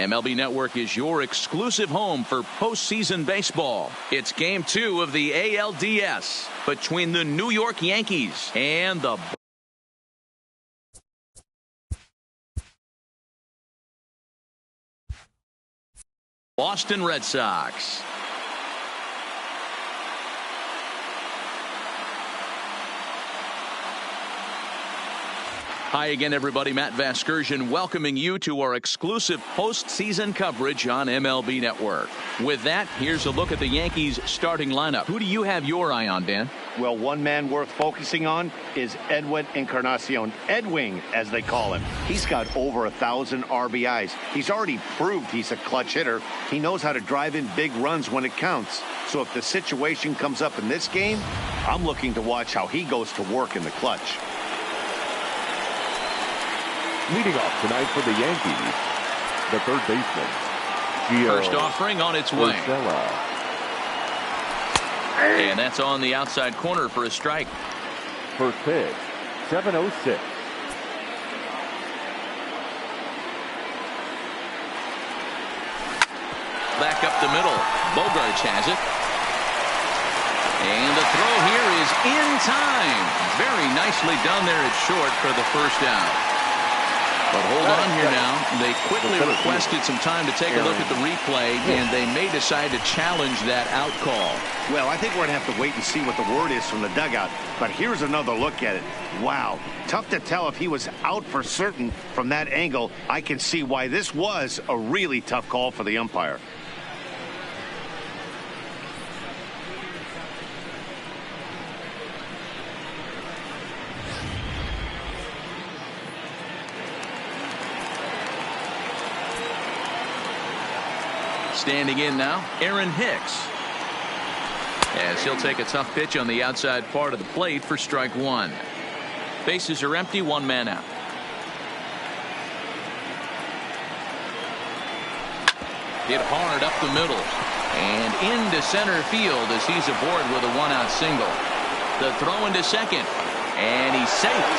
MLB Network is your exclusive home for postseason baseball. It's Game 2 of the ALDS between the New York Yankees and the Boston Red Sox. Hi again, everybody. Matt Vasgersian welcoming you to our exclusive postseason coverage on MLB Network. With that, here's a look at the Yankees starting lineup. Who do you have your eye on, Dan? Well, one man worth focusing on is Edwin Encarnacion, Edwing, as they call him. He's got over 1,000 RBIs. He's already proved he's a clutch hitter. He knows how to drive in big runs when it counts. So if the situation comes up in this game, I'm looking to watch how he goes to work in the clutch. Leading off tonight for the Yankees, the third baseman, First offering on its way. And that's on the outside corner for a strike. First pitch, 7:06. Back up the middle. Bogarts has it. And the throw here is in time. Very nicely done there at short for the first out. But hold on here now. They quickly requested some time to take a look at the replay, and they may decide to challenge that out call. Well, I think we're going to have to wait and see what the word is from the dugout. But here's another look at it. Wow. Tough to tell if he was out for certain from that angle. I can see why this was a really tough call for the umpire. Standing in now, Aaron Hicks. As he'll take a tough pitch on the outside part of the plate for strike one. Bases are empty, one man out. Hit hard up the middle. And into center field as he's aboard with a one-out single. The throw into second. And he's safe.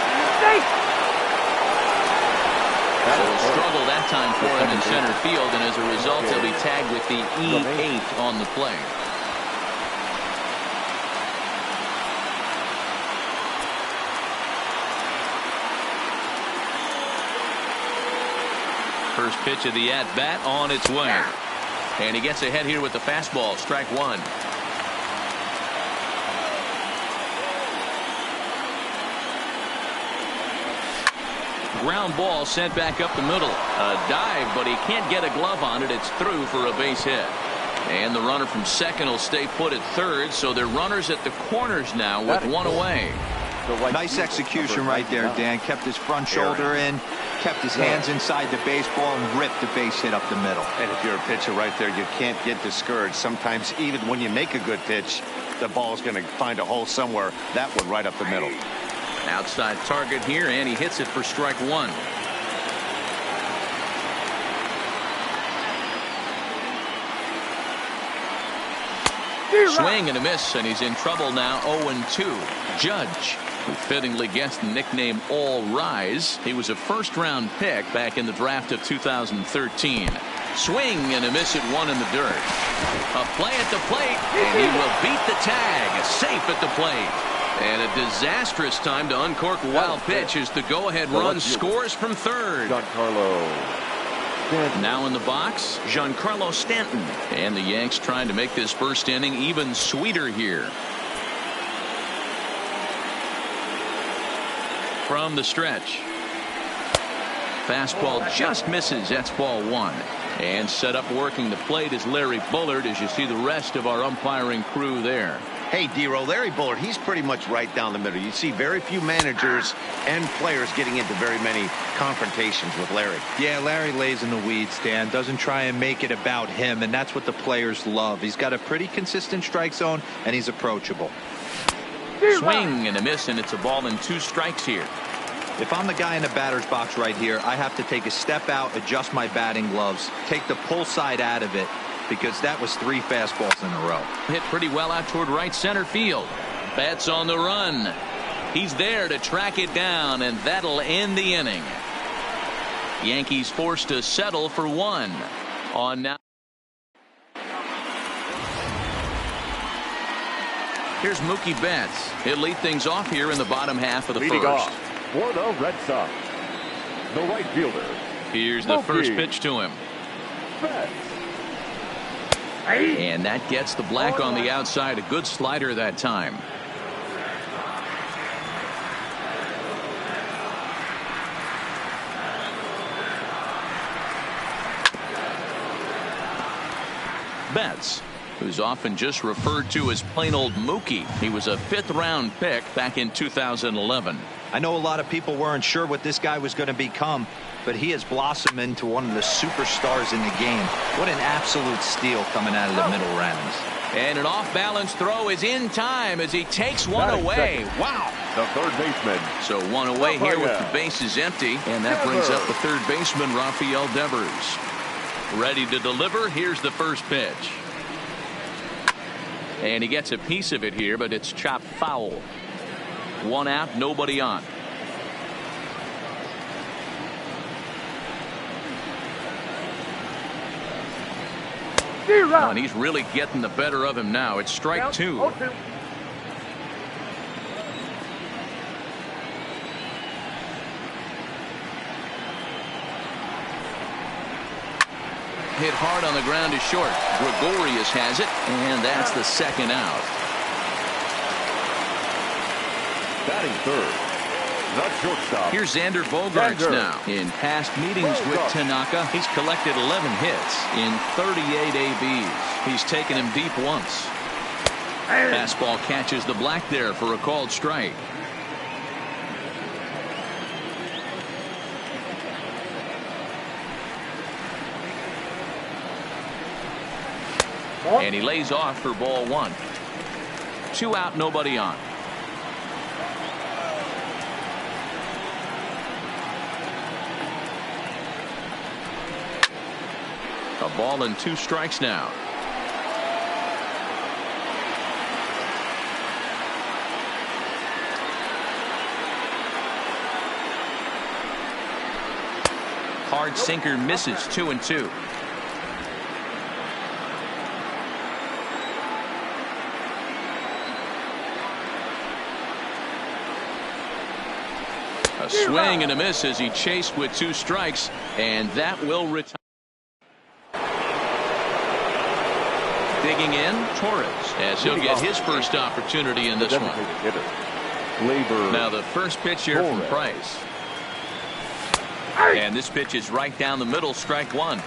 So a struggle that time for him in center field, and as a result, he'll be tagged with the E8 on the play. First pitch of the at-bat on its way. And he gets ahead here with the fastball, strike one. Ground ball sent back up the middle. A dive, but he can't get a glove on it. It's through for a base hit. And the runner from second will stay put at third, so they're runners at the corners now with one away. Nice execution right there, Dan. Kept his front shoulder in, kept his hands inside the baseball, and ripped the base hit up the middle. And if you're a pitcher right there, you can't get discouraged. Sometimes even when you make a good pitch, the ball's going to find a hole somewhere. That one right up the middle. Outside target here, and he hits it for strike one. Swing and a miss, and he's in trouble now. 0-2. Judge, who fittingly gets the nickname All Rise. He was a first-round pick back in the draft of 2013. Swing and a miss at one in the dirt. A play at the plate, and he will beat the tag. Safe at the plate. And a disastrous time to uncork a wild pitch as the go-ahead run scores from third. Now in the box, Giancarlo Stanton. And the Yanks trying to make this first inning even sweeter here. From the stretch. Fastball just misses. That's ball one. And set up working the plate is Larry Bullard, as you see the rest of our umpiring crew there. Hey, D-Row, Larry Bullard, he's pretty much right down the middle. You see very few managers and players getting into very many confrontations with Larry. Yeah, Larry lays in the weeds, Dan. Doesn't try and make it about him, and that's what the players love. He's got a pretty consistent strike zone, and he's approachable. Swing and a miss, and it's a ball and two strikes here. If I'm the guy in the batter's box right here, I have to take a step out, adjust my batting gloves, take the pull side out of it, because that was 3 fastballs in a row. Hit pretty well out toward right center field. Betts on the run. He's there to track it down, and that'll end the inning. Yankees forced to settle for one. On now. Here's Mookie Betts. He'll lead things off here in the bottom half of the Leading first. off for the Red Sox, the right fielder. Here's the Mookie first pitch to him. Betts. And that gets the black on the outside. A good slider that time. Betts, who's often just referred to as plain old Mookie. He was a 5th-round pick back in 2011. I know a lot of people weren't sure what this guy was going to become, but he has blossomed into one of the superstars in the game. What an absolute steal coming out of the middle rounds. And an off-balance throw is in time as he takes one away. Wow. The third baseman. So one away here with the bases empty, and that brings up the third baseman, Rafael Devers. Ready to deliver. Here's the first pitch. And he gets a piece of it here, but it's chopped foul. 1 out, nobody on. And he's really getting the better of him now. It's strike 2. Hit hard on the ground is short. Gregorius has it, and that's the second out. Batting third, the shortstop. Here's Xander Bogaerts now. In past meetings with Tanaka, he's collected 11 hits in 38 ABs. He's taken him deep once. Fastball catches the black there for a called strike. And he lays off for ball 1. 2 out, nobody on. A ball and 2 strikes now. Hard sinker misses. 2-2. A swing and a miss as he chased with 2 strikes, and that will retire. Digging in, Torres, as he'll get his first opportunity in this one. Now the first pitch here from Price. And this pitch is right down the middle, strike 1.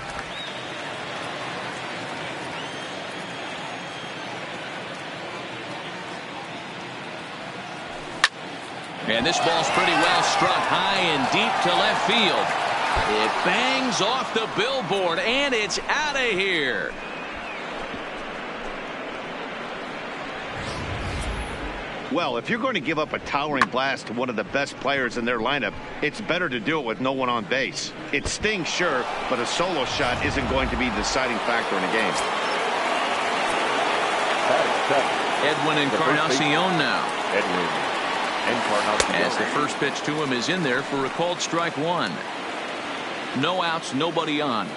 And this ball's pretty well struck high and deep to left field. It bangs off the billboard, and it's out of here. Well, if you're going to give up a towering blast to one of the best players in their lineup, it's better to do it with no one on base. It stings, sure, but a solo shot isn't going to be the deciding factor in a game. Edwin Encarnacion now. Edwin. As the first pitch to him is in there for a called strike 1. No outs, nobody on.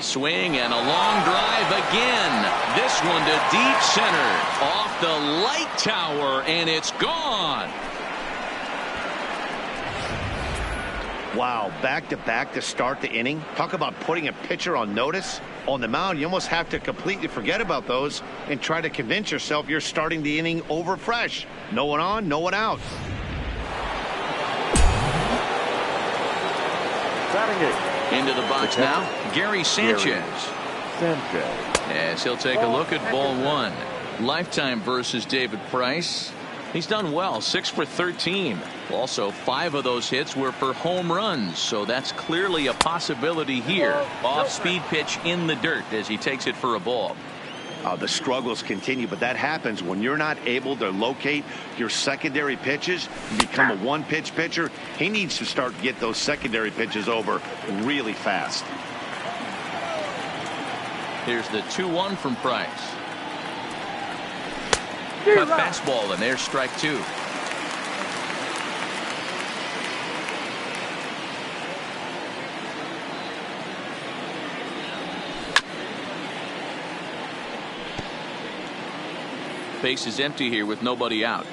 Swing and a long drive again. This one to deep center. Off the light tower, and it's gone. Wow, back-to-back to start the inning. Talk about putting a pitcher on notice. On the mound, you almost have to completely forget about those and try to convince yourself you're starting the inning over fresh. No one on, no one out. Into the box now, Gary Sanchez. As he'll take a look at ball 1. Lifetime versus David Price. He's done well, 6 for 13. Also, 5 of those hits were for home runs, so that's clearly a possibility here. Off-speed pitch in the dirt as he takes it for a ball. The struggles continue, but that happens when you're not able to locate your secondary pitches. You become a one-pitch pitcher. He needs to start to get those secondary pitches over really fast. Here's the 2-1 from Price. Cut fastball, and there's strike 2. Base is empty here with nobody out.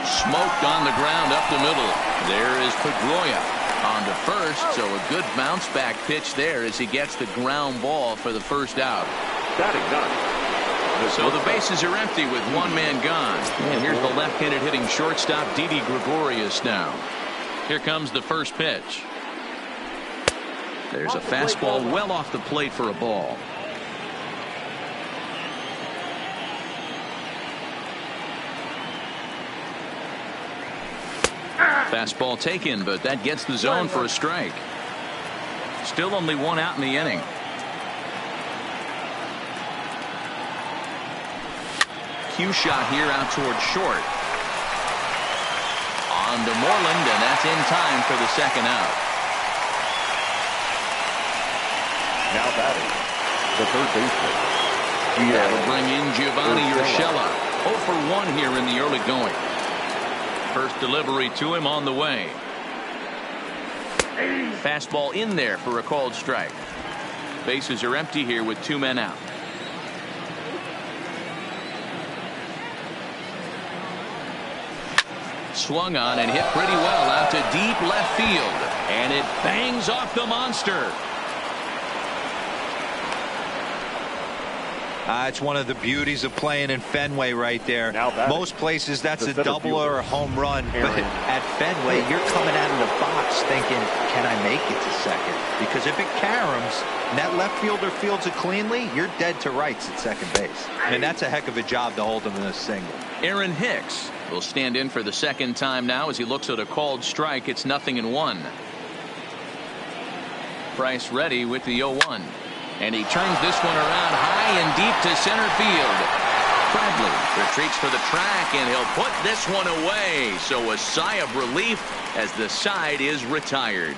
Smoked on the ground up the middle. There is Pedroia on to first, so a good bounce back pitch there as he gets the ground ball for the first out. Batting ninth. So the bases are empty with one man gone. And here's the left-handed hitting shortstop Didi Gregorius now. Here comes the first pitch. There's a fastball well off the plate for a ball. Fastball taken, but that gets the zone for a strike. Still only one out in the inning. Cue shot here out toward short. On to Moreland, and that's in time for the second out. Now batting, the third baseman. That'll bring in Giovanni Urshela. 0 for 1 here in the early going. First delivery to him on the way. Fastball in there for a called strike. Bases are empty here with 2 men out. Swung on and hit pretty well out to deep left field. And it bangs off the monster. It's one of the beauties of playing in Fenway right there. Most places that's a double or a home run, but at Fenway you're coming out of the box thinking, can I make it to second? Because if it caroms and that left fielder fields it cleanly, you're dead to rights at second base. And that's a heck of a job to hold him in a single. Aaron Hicks will stand in for the second time now as he looks at a called strike. It's 0-1. Price ready with the 0-1. And he turns this one around high and deep to center field. Bradley retreats for the track, and he'll put this one away. So a sigh of relief as the side is retired.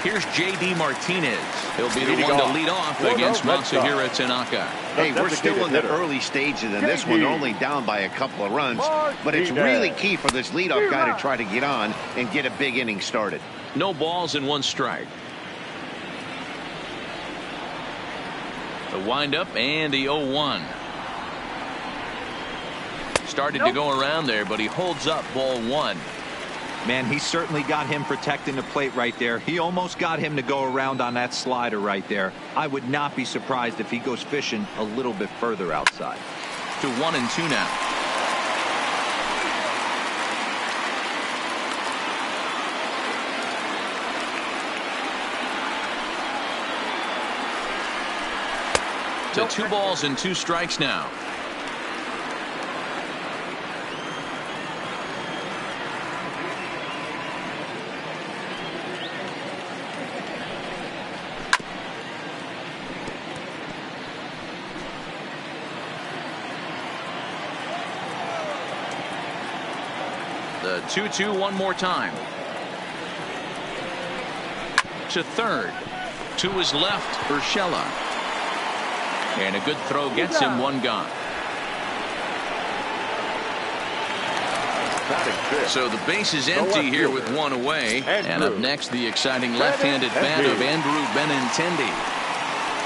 Here's J.D. Martinez. He'll be the one to lead off against Masahiro Tanaka. Hey, we're still in the early stages in this one. They're only down by a couple of runs. But it's really key for this leadoff guy to try to get on and get a big inning started. No balls and 1 strike. The windup and the 0-1. Started to go around there, but he holds up ball 1. Man, he certainly got him protecting the plate right there. He almost got him to go around on that slider right there. I would not be surprised if he goes fishing a little bit further outside. To 1-2 now. To 2 balls and 2 strikes now. The 2-2 one more time. To third. To his left, Urshela. And a good throw gets him 1 gone. So the base is empty here with 1 away. And up next, the exciting left-handed bat of Andrew Benintendi.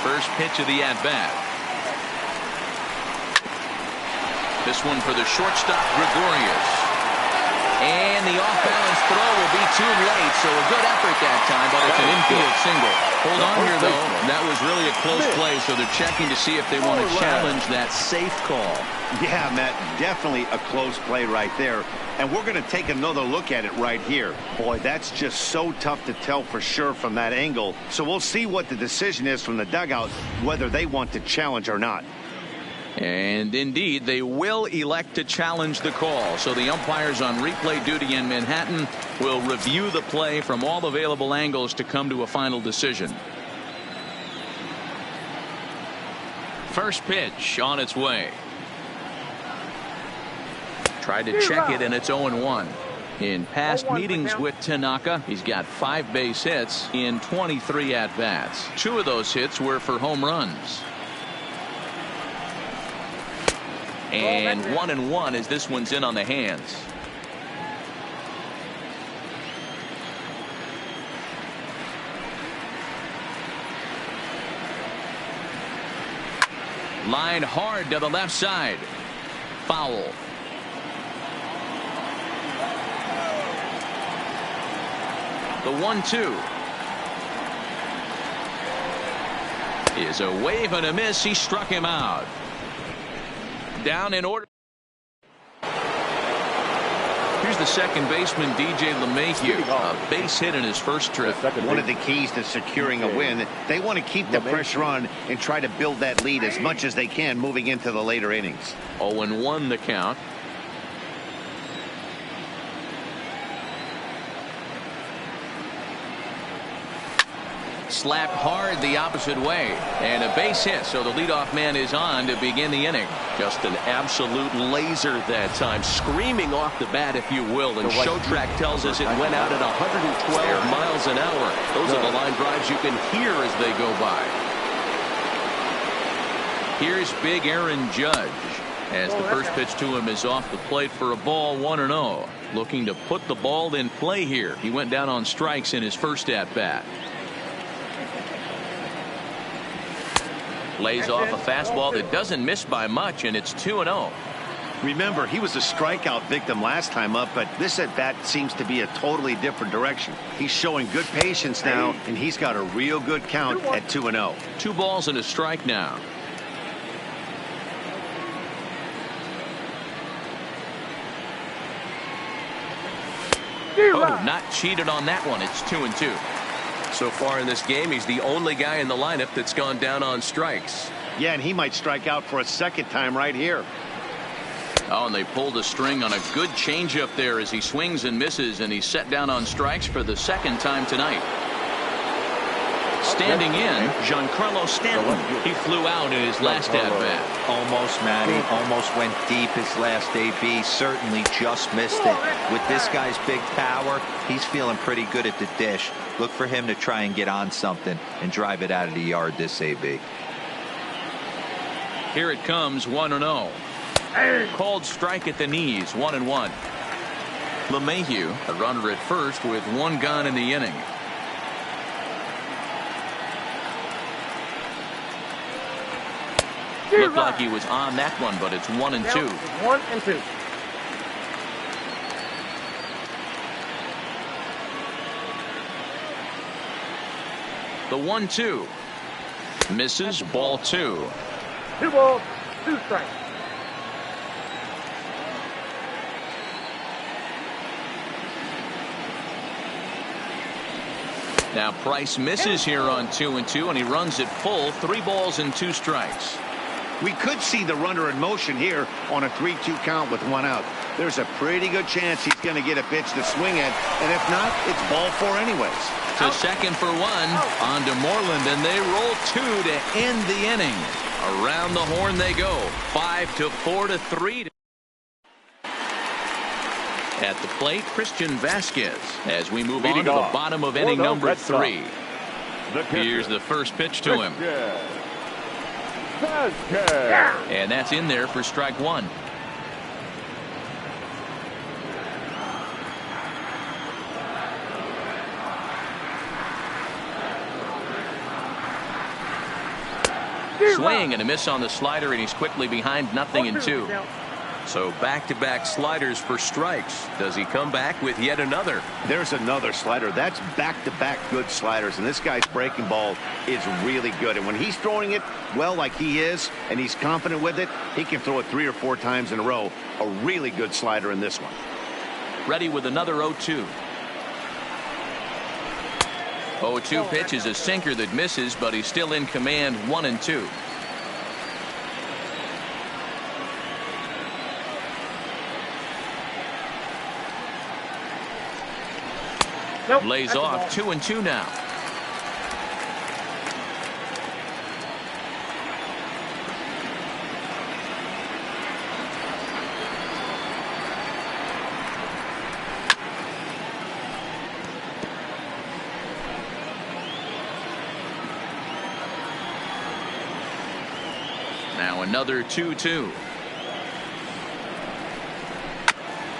First pitch of the at-bat. This one for the shortstop, Gregorius. And the off-balance throw will be too late, so a good effort that time, but it's an infield single. Hold on here, though. That was really a close play, so they're checking to see if they want to challenge that safe call. Yeah, Matt, definitely a close play right there. And we're going to take another look at it right here. Boy, that's just so tough to tell for sure from that angle. So we'll see what the decision is from the dugout, whether they want to challenge or not. And indeed, they will elect to challenge the call. So the umpires on replay duty in Manhattan will review the play from all available angles to come to a final decision. First pitch on its way. Tried to check it, and it's 0-1. In past meetings with Tanaka, he's got 5 base hits in 23 at-bats. 2 of those hits were for home runs. And 1-1 as this one's in on the hands. Line hard to the left side. Foul. The 1-2 is a wave and a miss. He struck him out. Down in order. Here's the second baseman, DJ LeMahieu. A base hit in his first trip. One of the keys to securing a win. They want to keep the pressure on and try to build that lead as much as they can moving into the later innings. 0-1 the count. Slapped hard the opposite way, and a base hit, so the leadoff man is on to begin the inning. Just an absolute laser that time, screaming off the bat, if you will, and Showtrack tells us it went out at 112 miles an hour. Those are the line drives you can hear as they go by. Here's big Aaron Judge, as the first pitch to him is off the plate for a ball, 1-0. Looking to put the ball in play here. He went down on strikes in his first at-bat. Lays off a fastball that doesn't miss by much, and it's 2-0. Remember, he was a strikeout victim last time up, but this at-bat seems to be a totally different direction. He's showing good patience now, and he's got a real good count at 2-0. 2 balls and a strike now. Oh, not cheated on that one. It's 2-2. So far in this game, he's the only guy in the lineup that's gone down on strikes. Yeah, and he might strike out for a second time right here. Oh, and they pulled a string on a good changeup there as he swings and misses, and he's set down on strikes for the second time tonight. Standing in, Giancarlo Stanton. He flew out in his last at-bat. Almost, Matty. Almost went deep his last AB. Certainly just missed it. With this guy's big power, he's feeling pretty good at the dish. Look for him to try and get on something and drive it out of the yard this AB. Here it comes, 1-0. Called strike at the knees, 1-1. LeMahieu, a runner at first with 1 gone in the inning. Looked like he was on that one, but it's 1-2. 1-2. The 1-2 misses, ball 2. 2 balls, 2 strikes. Now Price misses here on 2-2, and he runs it full. 3 balls and 2 strikes. We could see the runner in motion here on a 3-2 count with 1 out. There's a pretty good chance he's going to get a pitch to swing at, and if not, it's ball 4 anyways. To second for 1, on to Moreland, and they roll 2 to end the inning. Around the horn they go, 5-4 to 3. At the plate, Christian Vasquez, as we move on to the bottom of inning number 3. Here's the first pitch to him. And that's in there for strike 1. Swing and a miss on the slider, and he's quickly behind 0-2. So back-to-back sliders for strikes. Does he come back with yet another? There's another slider. That's back-to-back good sliders, and this guy's breaking ball is really good. And when he's throwing it well like he is, and he's confident with it, he can throw it 3 or 4 times in a row. A really good slider in this one. Ready with another 0-2. 0-2 pitch is a sinker that misses, but he's still in command, 1-2. Nope, lays off 2-2 now. Now another 2-2.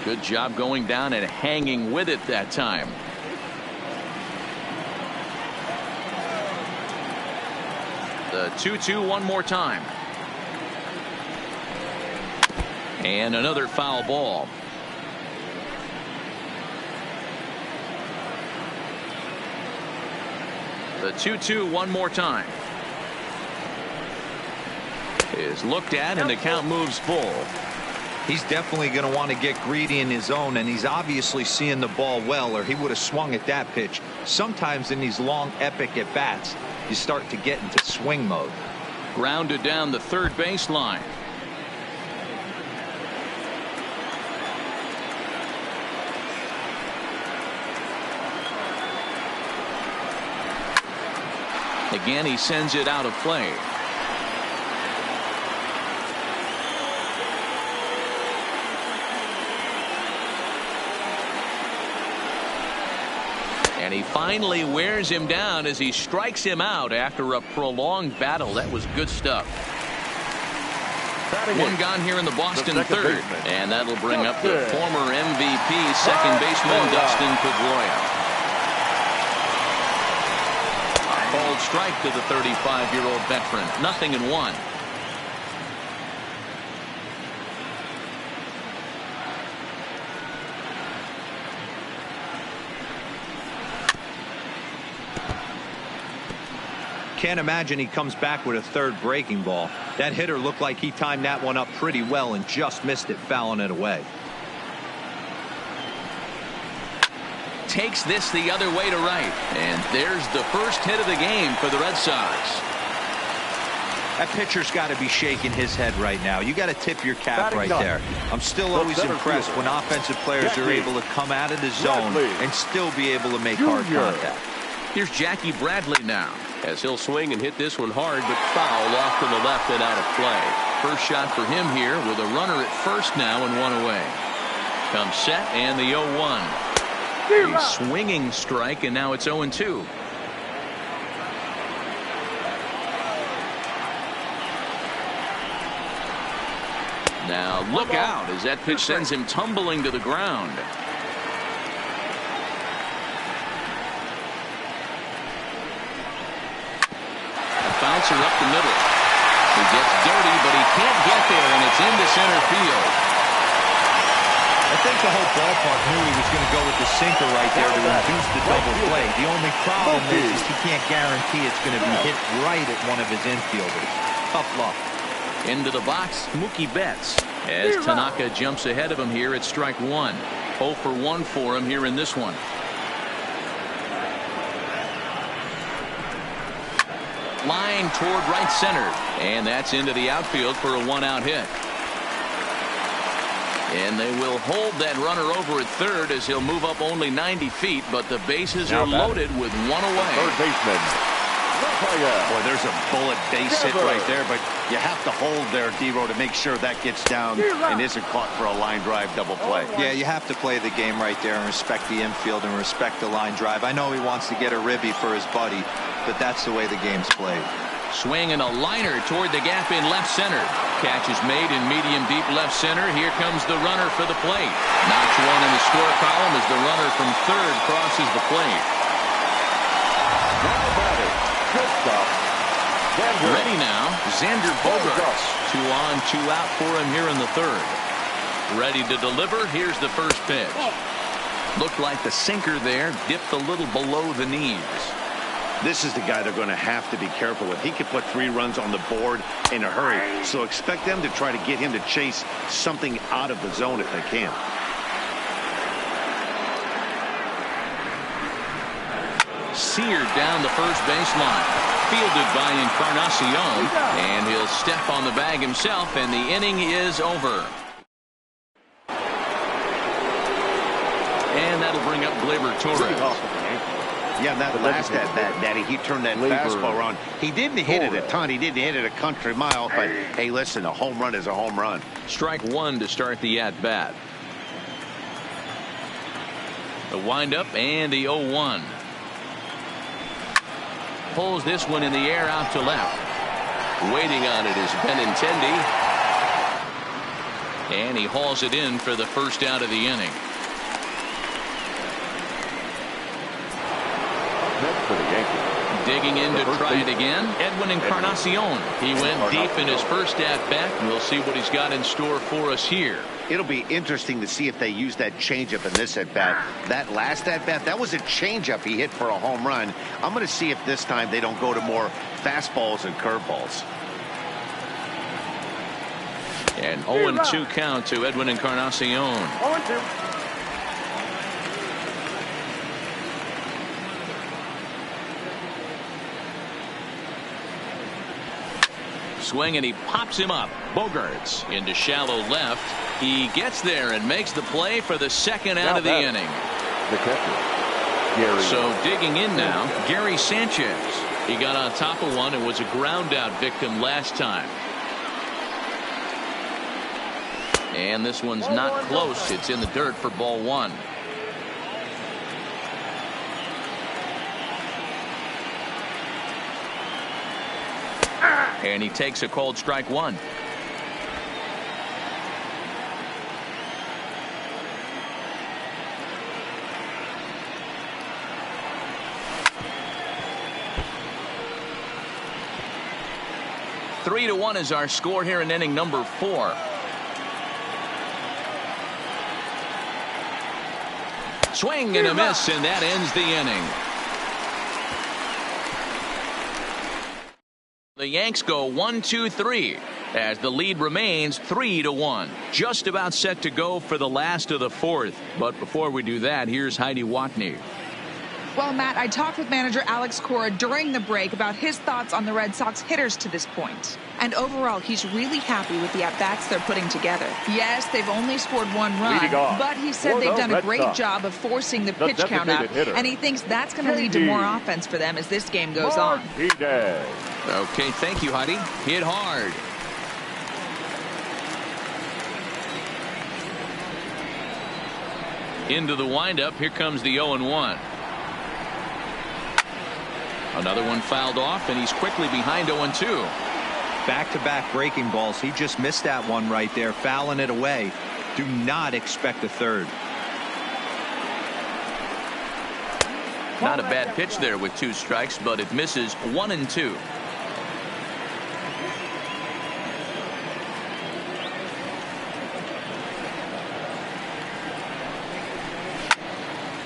Good job going down and hanging with it that time. The 2-2 one more time. And another foul ball. The 2-2 one more time. Is looked at and the count moves full. He's definitely going to want to get greedy in his zone, and he's obviously seeing the ball well, or he would have swung at that pitch. Sometimes in these long epic at bats you start to get into swing mode. Grounded down the third baseline. Again, he sends it out of play. And he finally wears him down as he strikes him out after a prolonged battle. That was good stuff. One gone here in the Boston third. And that'll bring up the former MVP second baseman Dustin Pedroia. Called strike to the 35-year-old veteran. 0-1. Can't imagine he comes back with a third breaking ball. That hitter looked like he timed that one up pretty well and just missed it, fouling it away. Takes this the other way to right. And there's the first hit of the game for the Red Sox. That pitcher's got to be shaking his head right now. You got to tip your cap right there. I'm still always impressed when offensive players are able to come out of the zone and still be able to make hard contact. Here's Jackie Bradley now, as he'll swing and hit this one hard, but foul off to the left and out of play. First shot for him here with a runner at first now and one away. Comes set and the 0-1. A swinging strike, and now it's 0-2. Now look out as that pitch sends him tumbling to the ground. A bouncer up the middle. He gets dirty, but he can't get there, and it's into center field. I think the whole ballpark knew he was going to go with the sinker right there to induce the double play. The only problem is he can't guarantee it's going to be hit right at one of his infielders. Tough luck. Into the box, Mookie Betts, as Tanaka jumps ahead of him here at strike one. 0 for 1 for him here in this one. Line toward right center, and that's into the outfield for a 1-out hit. And they will hold that runner over at third as he'll move up only 90 feet, but the bases are loaded with one away. Third baseman. Boy, there's a bullet base hit right there, but you have to hold there, D-Row, to make sure that gets down and isn't caught for a line drive double play. Yeah, you have to play the game right there and respect the infield and respect the line drive. I know he wants to get a ribby for his buddy, but that's the way the game's played. Swing and a liner toward the gap in left center. Catch is made in medium deep left center. Here comes the runner for the plate. Knocks one in the score column as the runner from third crosses the plate. Ready now, Xander Bogaerts. 2 on, 2 out for him here in the third. Ready to deliver. Here's the first pitch. Looked like the sinker there dipped a little below the knees. This is the guy they're going to have to be careful with. He could put 3 runs on the board in a hurry, so expect them to try to get him to chase something out of the zone if they can. Seared down the first baseline. Fielded by Encarnacion, and he'll step on the bag himself, and the inning is over. And that'll bring up Gleyber Torres. Yeah, that last at bat, Daddy, he turned that fastball around. He didn't hit it a ton. He didn't hit it a country mile. But, hey, listen, a home run is a home run. Strike one to start the at-bat. The windup and the 0-1. Pulls this one in the air out to left. Waiting on it is Benintendi. And he hauls it in for the first out of the inning. Next for the Yankees. Digging in to try it again, Edwin Encarnacion. He went deep in his first at-bat, and we'll see what he's got in store for us here. It'll be interesting to see if they use that changeup in this at-bat. That last at-bat, that was a changeup he hit for a home run. I'm going to see if this time they don't go to more fastballs and curveballs. An 0-2 count to Edwin Encarnacion. 0-2. Swing, and he pops him up. Bogarts into shallow left. He gets there and makes the play for the second out of the inning. The catcher, Gary. So digging in now, Gary Sanchez. He got on top of one and was a ground out victim last time. And this one's not close. It's in the dirt for ball one. And he takes a cold strike one. Three to 1 is our score here in inning number 4. Swing and a miss, and that ends the inning. The Yanks go 1-2-3 as the lead remains 3-1. Just about set to go for the last of the 4th. But before we do that, here's Heidi Watney. Well, Matt, I talked with manager Alex Cora during the break about his thoughts on the Red Sox hitters to this point. And overall, he's really happy with the at-bats they're putting together. Yes, they've only scored 1 run, but he said they've done a great job of forcing the pitch count up, and he thinks that's going to lead to more offense for them as this game goes on. Okay, thank you, Heidi. Hit hard. Into the windup. Here comes the 0-1. Another one fouled off, and he's quickly behind 0-2. Back-to-back breaking balls. He just missed that one right there, fouling it away. Do not expect a third. Not a bad pitch there with 2 strikes, but it misses 1-2.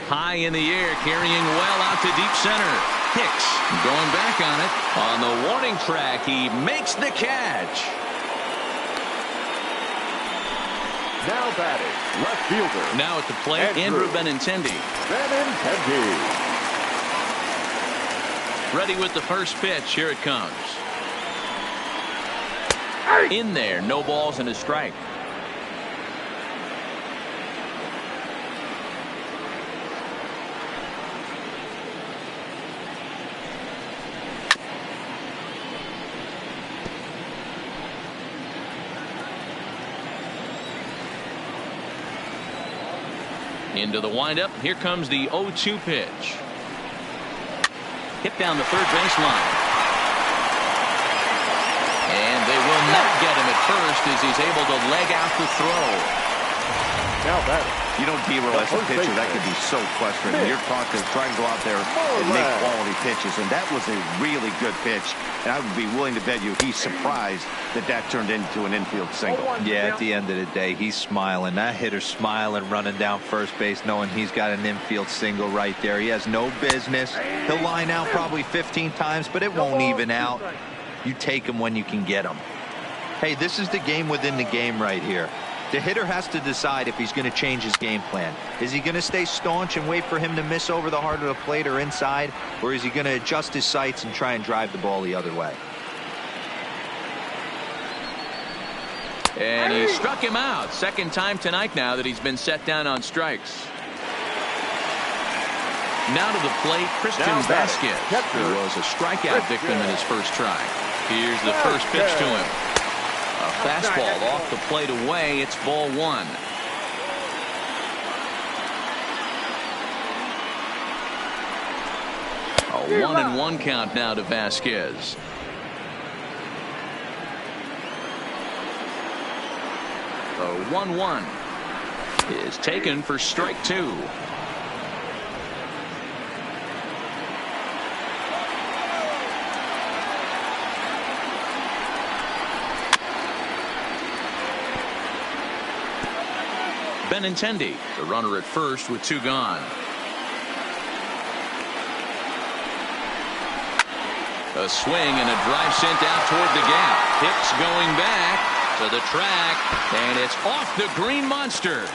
High in the air, carrying well out to deep center. Hicks going back on it. On the warning track, he makes the catch. Now batting, left fielder. Now at the plate, Andrew Benintendi. Ready with the first pitch. Here it comes. In there, no balls and a strike. Into the windup. Here comes the 0-2 pitch. Hit down the third baseline. And they will not get him at first as he's able to leg out the throw. Now batting. You know, Dero, as a pitcher, that could be so frustrating. You're trying to go out there and make quality pitches, and that was a really good pitch. And I would be willing to bet you he's surprised that that turned into an infield single. Yeah, at the end of the day, he's smiling. That hitter's smiling, running down first base, knowing he's got an infield single right there. He has no business. He'll line out probably 15 times, but it won't even out. You take him when you can get him. Hey, this is the game within the game right here. The hitter has to decide if he's going to change his game plan. Is he going to stay staunch and wait for him to miss over the heart of the plate or inside, or is he going to adjust his sights and try and drive the ball the other way? And he struck him out. Second time tonight now that he's been set down on strikes. Now to the plate, Christian Vasquez, who was a strikeout victim in his first try. Here's the first pitch to him. A fastball off the plate away. It's ball 1. A 1-1 count now to Vasquez. The 1-1 is taken for strike 2. Benintendi, the runner at first with 2 gone. A swing and a drive sent out toward the gap. Hicks going back to the track, and it's off the green monster.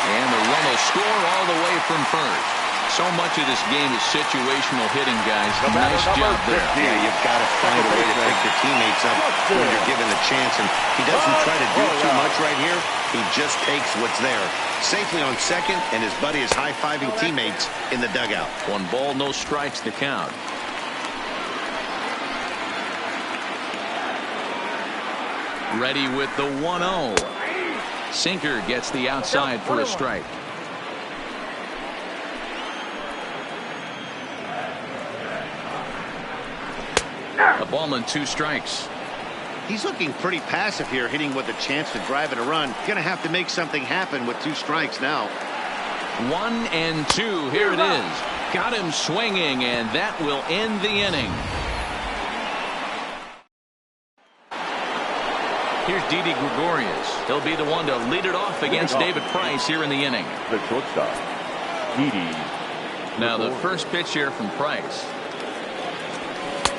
And the run will score all the way from first. So much of this game is situational hitting, guys. Nice job there. Yeah, you've got to find a way to pick your teammates up when you're given the chance. And he doesn't try to do too much right here. He just takes what's there. Safely on second, and his buddy is high-fiving teammates in the dugout. 1 ball, no strikes to count. Ready with the 1-0. Sinker gets the outside for a strike. A ball and 2 strikes. He's looking pretty passive here, hitting with a chance to drive it a run. Going to have to make something happen with 2 strikes now. 1 and 2. Here it is. Got him swinging, and that will end the inning. Here's Didi Gregorius. He'll be the one to lead it off against David Price here in the inning. The shortstop, Didi. Now the first pitch here from Price.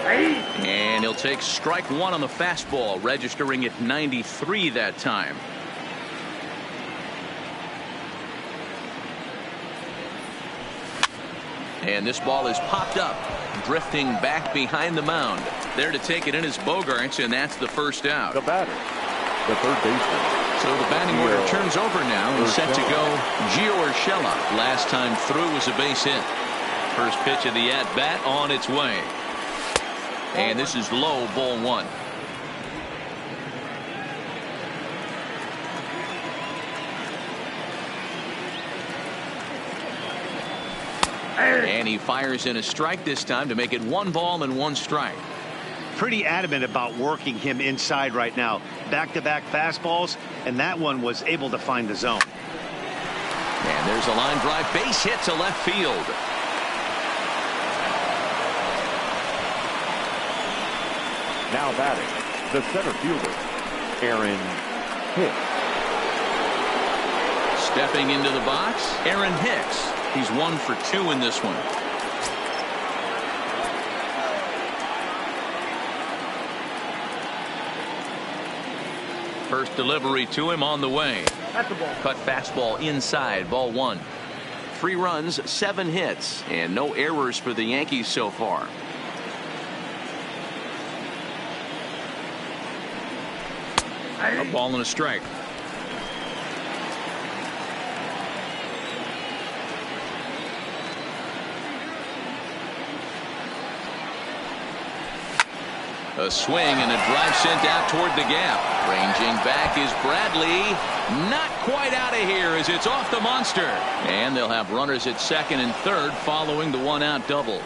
And he'll take strike 1 on the fastball, registering at 93 that time. And this ball is popped up, drifting back behind the mound. There to take it in is Bogaerts, and that's the first out. The batter, the third baseman. So the batting order turns over now and set to go Gio Urshela. Last time through was a base hit. First pitch of the at-bat on its way. And this is low, ball 1. And he fires in a strike this time to make it 1 ball and 1 strike. Pretty adamant about working him inside right now. Back-to-back fastballs, and that one was able to find the zone. And there's a line drive base hit to left field. Now batting, the center fielder, Aaron Hicks. Stepping into the box, Aaron Hicks. He's 1 for 2 in this one. First delivery to him on the way. That's the ball. Cut fastball inside, ball 1. 3 runs, 7 hits, and no errors for the Yankees so far. A ball and a strike. A swing and a drive sent out toward the gap. Ranging back is Bradley. Not quite out of here as it's off the monster. And they'll have runners at second and third following the 1-out double.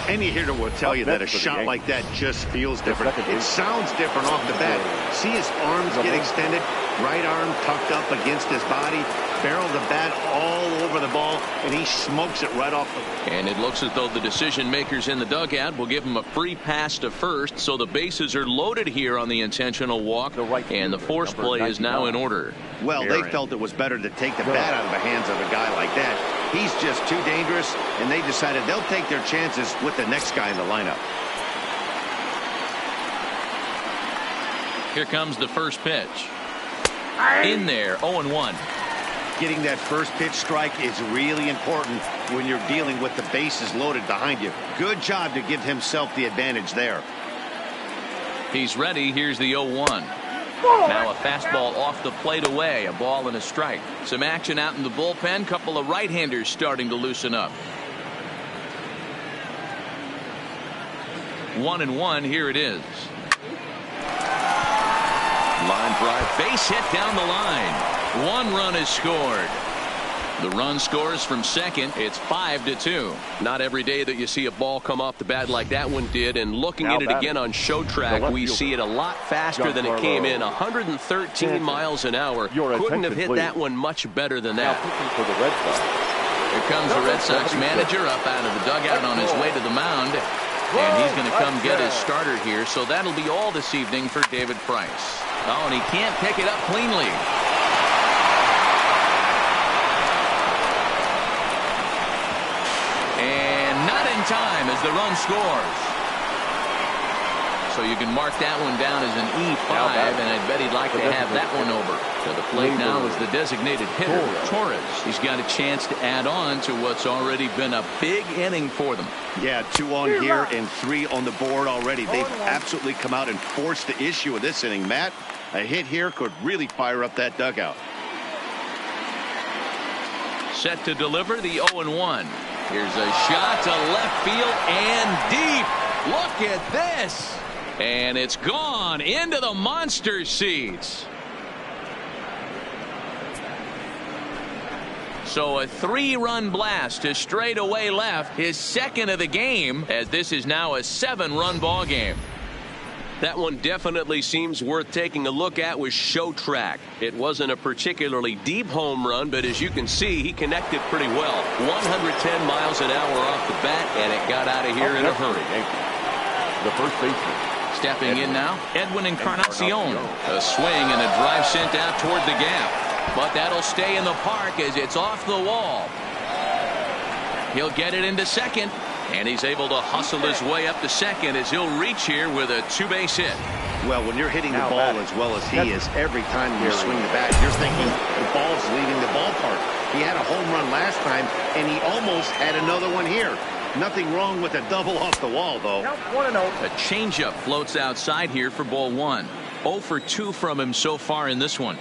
Any hitter will tell you that a shot like that just feels different. It sounds different off the bat. See his arms get extended, right arm tucked up against his body, barrel the bat all over the ball, and he smokes it right off the. And it looks as though the decision makers in the dugout will give him a free pass to first, so the bases are loaded here on the intentional walk, and the force play is now in order. Well, they felt it was better to take the bat out of the hands of a guy like that. He's just too dangerous, and they decided they'll take their chances with the next guy in the lineup. Here comes the first pitch. In there, 0-1. Getting that first pitch strike is really important when you're dealing with the bases loaded behind you. Good job to give himself the advantage there. He's ready. Here's the 0-1. Now a fastball off the plate away. A ball and a strike. Some action out in the bullpen. Couple of right-handers starting to loosen up. 1-1. Here it is. Line drive, base hit down the line. 1 run is scored. The run scores from second. It's 5-2. Not every day that you see a ball come off the bat like that one did. And looking at it again on show track, we see it a lot faster than it came in. 113 miles an hour. Couldn't have hit that one much better than that. For the Red Sox. Here comes the Red Sox manager up out of the dugout on his way to the mound. And he's going to come get his starter here. So that'll be all this evening for David Price. Oh, and he can't pick it up cleanly. And not in time as the run scores. So you can mark that one down as an E5, and I bet he'd like to have that one over. To the plate now is the designated hitter, Torres. He's got a chance to add on to what's already been a big inning for them. Yeah, 2 on here and 3 on the board already. They've absolutely come out and forced the issue of this inning, Matt. A hit here could really fire up that dugout. Set to deliver the 0-1. Here's a shot to left field and deep. Look at this. And it's gone into the monster seats. So a 3-run blast to straightaway left, his second of the game, as this is now a 7-run ball game. That one definitely seems worth taking a look at with Show Track. It wasn't a particularly deep home run, but as you can see, he connected pretty well. 110 miles an hour off the bat, and it got out of here in a hurry. The first baseman. Stepping in now, Edwin Encarnacion. A swing and a drive sent out toward the gap. But that'll stay in the park as it's off the wall. He'll get it into second. And he's able to hustle his way up to second as he'll reach here with a 2-base hit. Well, when you're hitting the ball as well as he is, every time you swing the bat, you're thinking the ball's leaving the ballpark. He had a home run last time, and he almost had another one here. Nothing wrong with a double off the wall, though. A changeup floats outside here for ball 1. 0 for 2 from him so far in this one.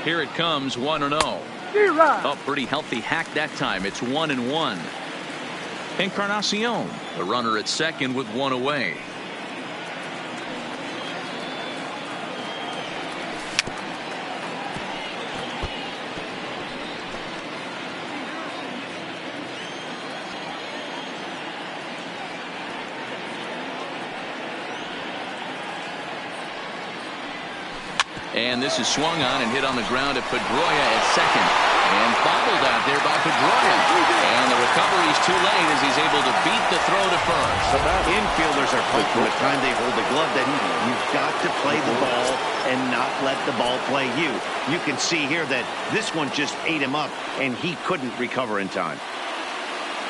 Here it comes, 1-0. Oh, pretty healthy hack that time. It's 1-1. Encarnacion, the runner at second with 1 away. And this is swung on and hit on the ground at Pedroia at second. And bobbled out there by Pedroia. And the recovery's too late as he's able to beat the throw to first. Infielders are told from the time they hold the glove that you've got to play the ball and not let the ball play you. You can see here that this one just ate him up, and he couldn't recover in time.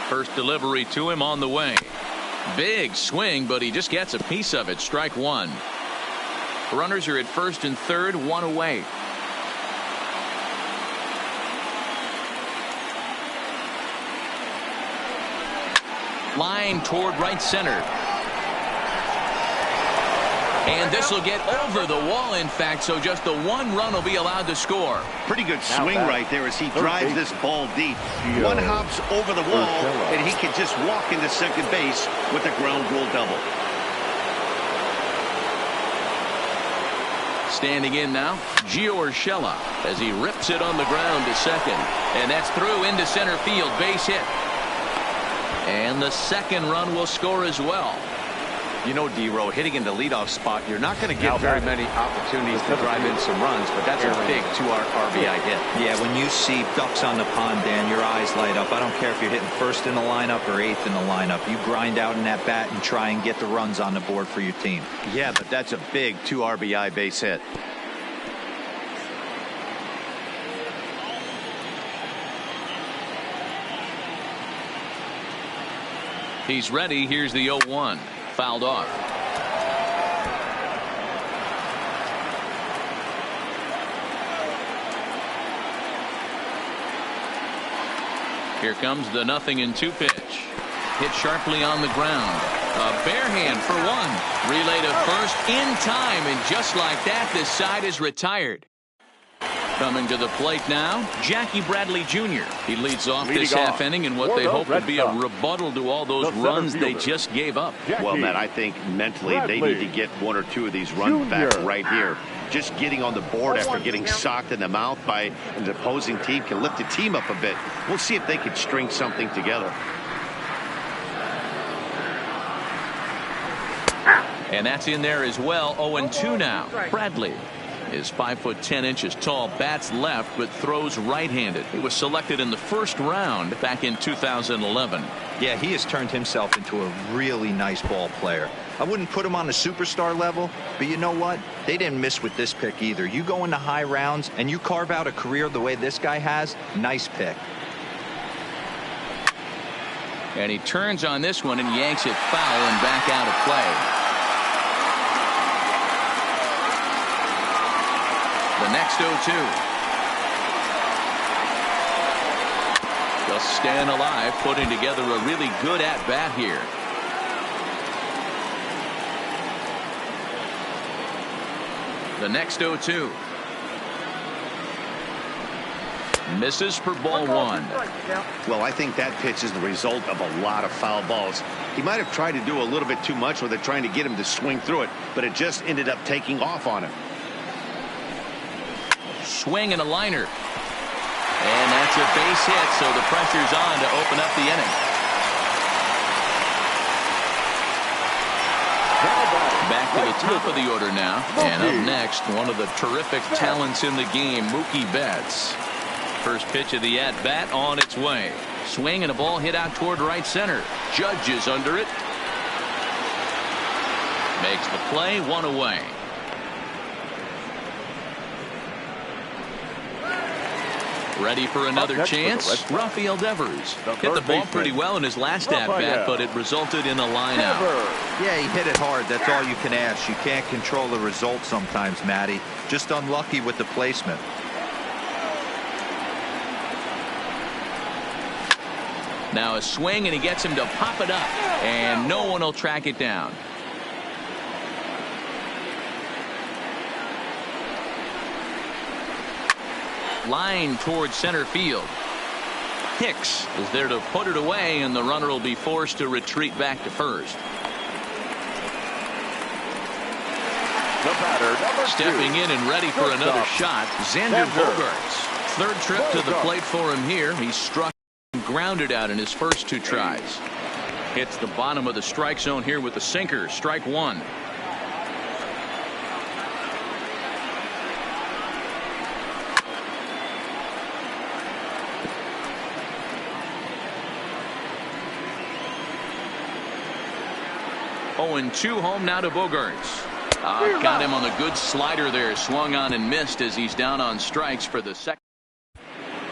First delivery to him on the way. Big swing, but he just gets a piece of it. Strike 1. Runners are at first and third, 1 away. Line toward right center. And this will get over the wall, in fact, so just the 1 run will be allowed to score. Pretty good swing right there as he drives this ball deep. 1 hops over the wall, and he can just walk into second base with a ground rule double. Standing in now, Gio Urshela as he rips it on the ground to second. And that's through into center field, base hit. And the second run will score as well. You know, D-Row, hitting in the leadoff spot, you're not going to get very many opportunities to drive in some runs, but that's a big 2 RBI hit. Yeah, when you see ducks on the pond, Dan, your eyes light up. I don't care if you're hitting first in the lineup or 8th in the lineup. You grind out in that bat and try and get the runs on the board for your team. Yeah, but that's a big 2 RBI base hit. He's ready. Here's the 0-1. Fouled off. Here comes the 0-2 pitch. Hit sharply on the ground. A bare hand for 1. Relay to first in time, and just like that, this side is retired. Coming to the plate now, Jackie Bradley Jr. He leads off this half inning in what they hope will be a rebuttal to all those runs they just gave up. Well, Matt, I think mentally they need to get 1 or 2 of these runs back right here. Just getting on the board after getting socked in the mouth by an opposing team can lift the team up a bit. We'll see if they can string something together. And that's in there as well. 0-2 now. Bradley. is 5'10" tall, bats left, but throws right-handed. He was selected in the first round back in 2011. Yeah, he has turned himself into a really nice ball player. I wouldn't put him on the superstar level, but you know what? They didn't miss with this pick either. You go into high rounds and you carve out a career the way this guy has, nice pick. And he turns on this one and yanks it foul and back out of play. The next 0-2. Just staying alive, putting together a really good at-bat here. The next 0-2. Misses for ball one. Well, I think that pitch is the result of a lot of foul balls. He might have tried to do a little bit too much with it, trying to get him to swing through it, but it just ended up taking off on him. Swing and a liner. And that's a base hit, so the pressure's on to open up the inning. Back to the top of the order now. And up next, one of the terrific talents in the game, Mookie Betts. First pitch of the at-bat on its way. Swing and a ball hit out toward right center. Judge is under it. Makes the play, one away. Ready for another chance. Rafael Devers hit the ball pretty well in his last at-bat, but it resulted in a line out. Yeah, he hit it hard. That's all you can ask. You can't control the result sometimes, Matty. Just unlucky with the placement. Now a swing, and he gets him to pop it up, and no one will track it down. Line towards center field. Hicks is there to put it away, and the runner will be forced to retreat back to first. The batter, number 2. Stepping in and ready for another shot, Xander Bogaerts. Third trip to the plate for him here. He struck and grounded out in his first 2 tries. Hits the bottom of the strike zone here with the sinker. Strike one. And 2 home now to Bogaerts. Got him on the good slider there. Swung on and missed as he's down on strikes for the second.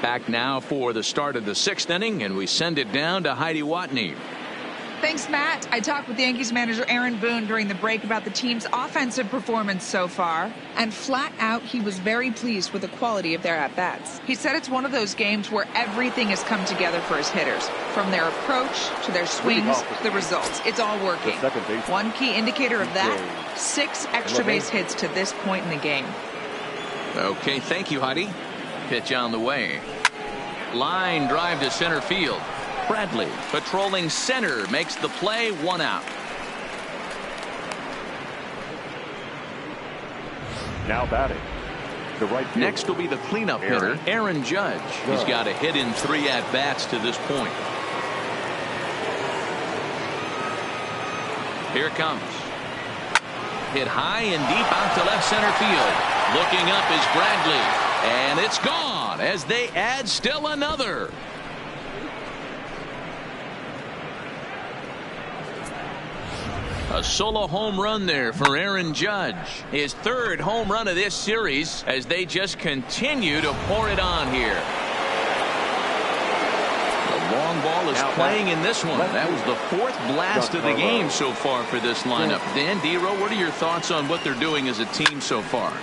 Back now for the start of the 6th inning, and we send it down to Heidi Watney. Thanks, Matt. I talked with Yankees manager Aaron Boone during the break about the team's offensive performance so far, and flat out, he was very pleased with the quality of their at-bats. He said it's one of those games where everything has come together for his hitters, from their approach to their swings to the results. It's all working. One key indicator of that, 6 extra base hits to this point in the game. Okay, thank you, Heidi. Pitch on the way. Line drive to center field. Bradley patrolling center makes the play, 1 out. Now batting. The right fielder. Next will be the cleanup hitter, Aaron Judge. He's got a hit in 3 at-bats to this point. Here it comes. Hit high and deep out to left center field. Looking up is Bradley. And it's gone as they add still another. A solo home run there for Aaron Judge. His 3rd home run of this series as they just continue to pour it on here. The long ball is playing in this one. That was the 4th blast of the game so far for this lineup. Dan, D-Row, what are your thoughts on what they're doing as a team so far?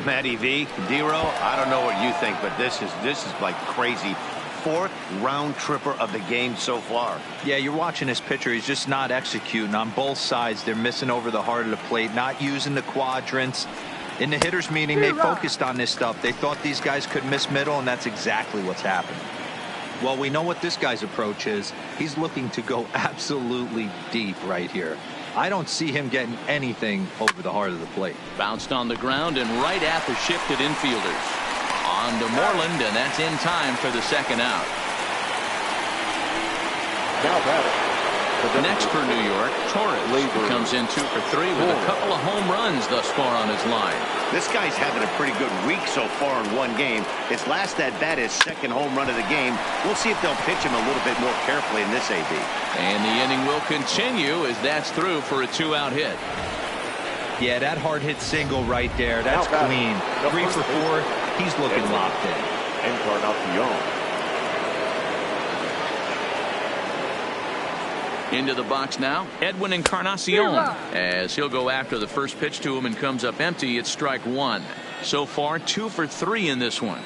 Matty V, D-Row, I don't know what you think, but this is like crazy. 4th round tripper of the game so far. Yeah, you're watching this pitcher. He's just not executing on both sides. They're missing over the heart of the plate, not using the quadrants. In the hitters meeting, they focused on this stuff. They thought these guys could miss middle, and that's exactly what's happened. Well, we know what this guy's approach is. He's looking to go absolutely deep right here. I don't see him getting anything over the heart of the plate. Bounced on the ground and right at the shifted infielders. On to Moreland, and that's in time for the 2nd out. Now batting. Next for New York, Torres, who comes in 2 for 3 with a couple of home runs thus far on his line. This guy's having a pretty good week so far in one game. His last at-bat is second home run of the game. We'll see if they'll pitch him a little bit more carefully in this AB. And the inning will continue as that's through for a 2-out hit. Yeah, that hard hit single right there. That's clean. 3 for 4. He's looking locked in. Encarnacion. Into the box now, Edwin Encarnacion, as he'll go after the first pitch to him and comes up empty. It's strike 1. So far 2 for 3 in this one.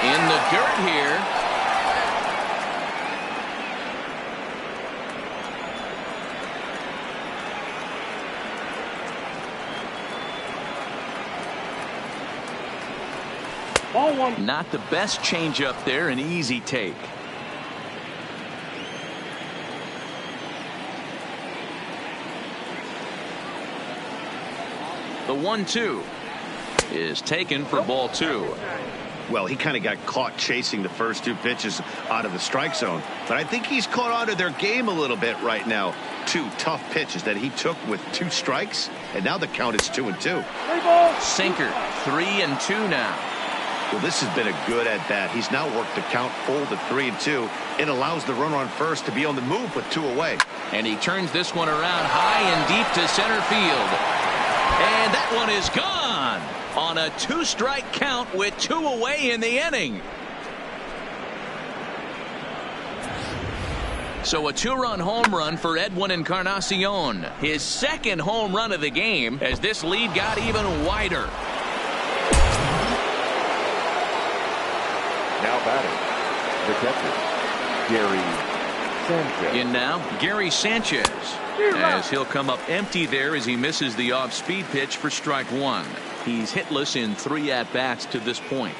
In the dirt here. Not the best changeup there, an easy take. The 1-2 is taken for ball 2. Well, he kind of got caught chasing the first 2 pitches out of the strike zone. But I think he's caught on to their game a little bit right now. 2 tough pitches that he took with 2 strikes, and now the count is 2-2. Sinker, 3-2 now. Well, this has been a good at-bat. He's now worked the count full to 3-2. It allows the runner on first to be on the move with 2 away. And he turns this one around high and deep to center field. And that one is gone on a 2-strike count with 2 away in the inning. So a 2-run home run for Edwin Encarnacion. His second home run of the game as this lead got even wider. Now batting, the catcher, Gary Sanchez. In now, Gary Sanchez, as he'll come up empty there as he misses the off-speed pitch for strike 1. He's hitless in 3 at-bats to this point.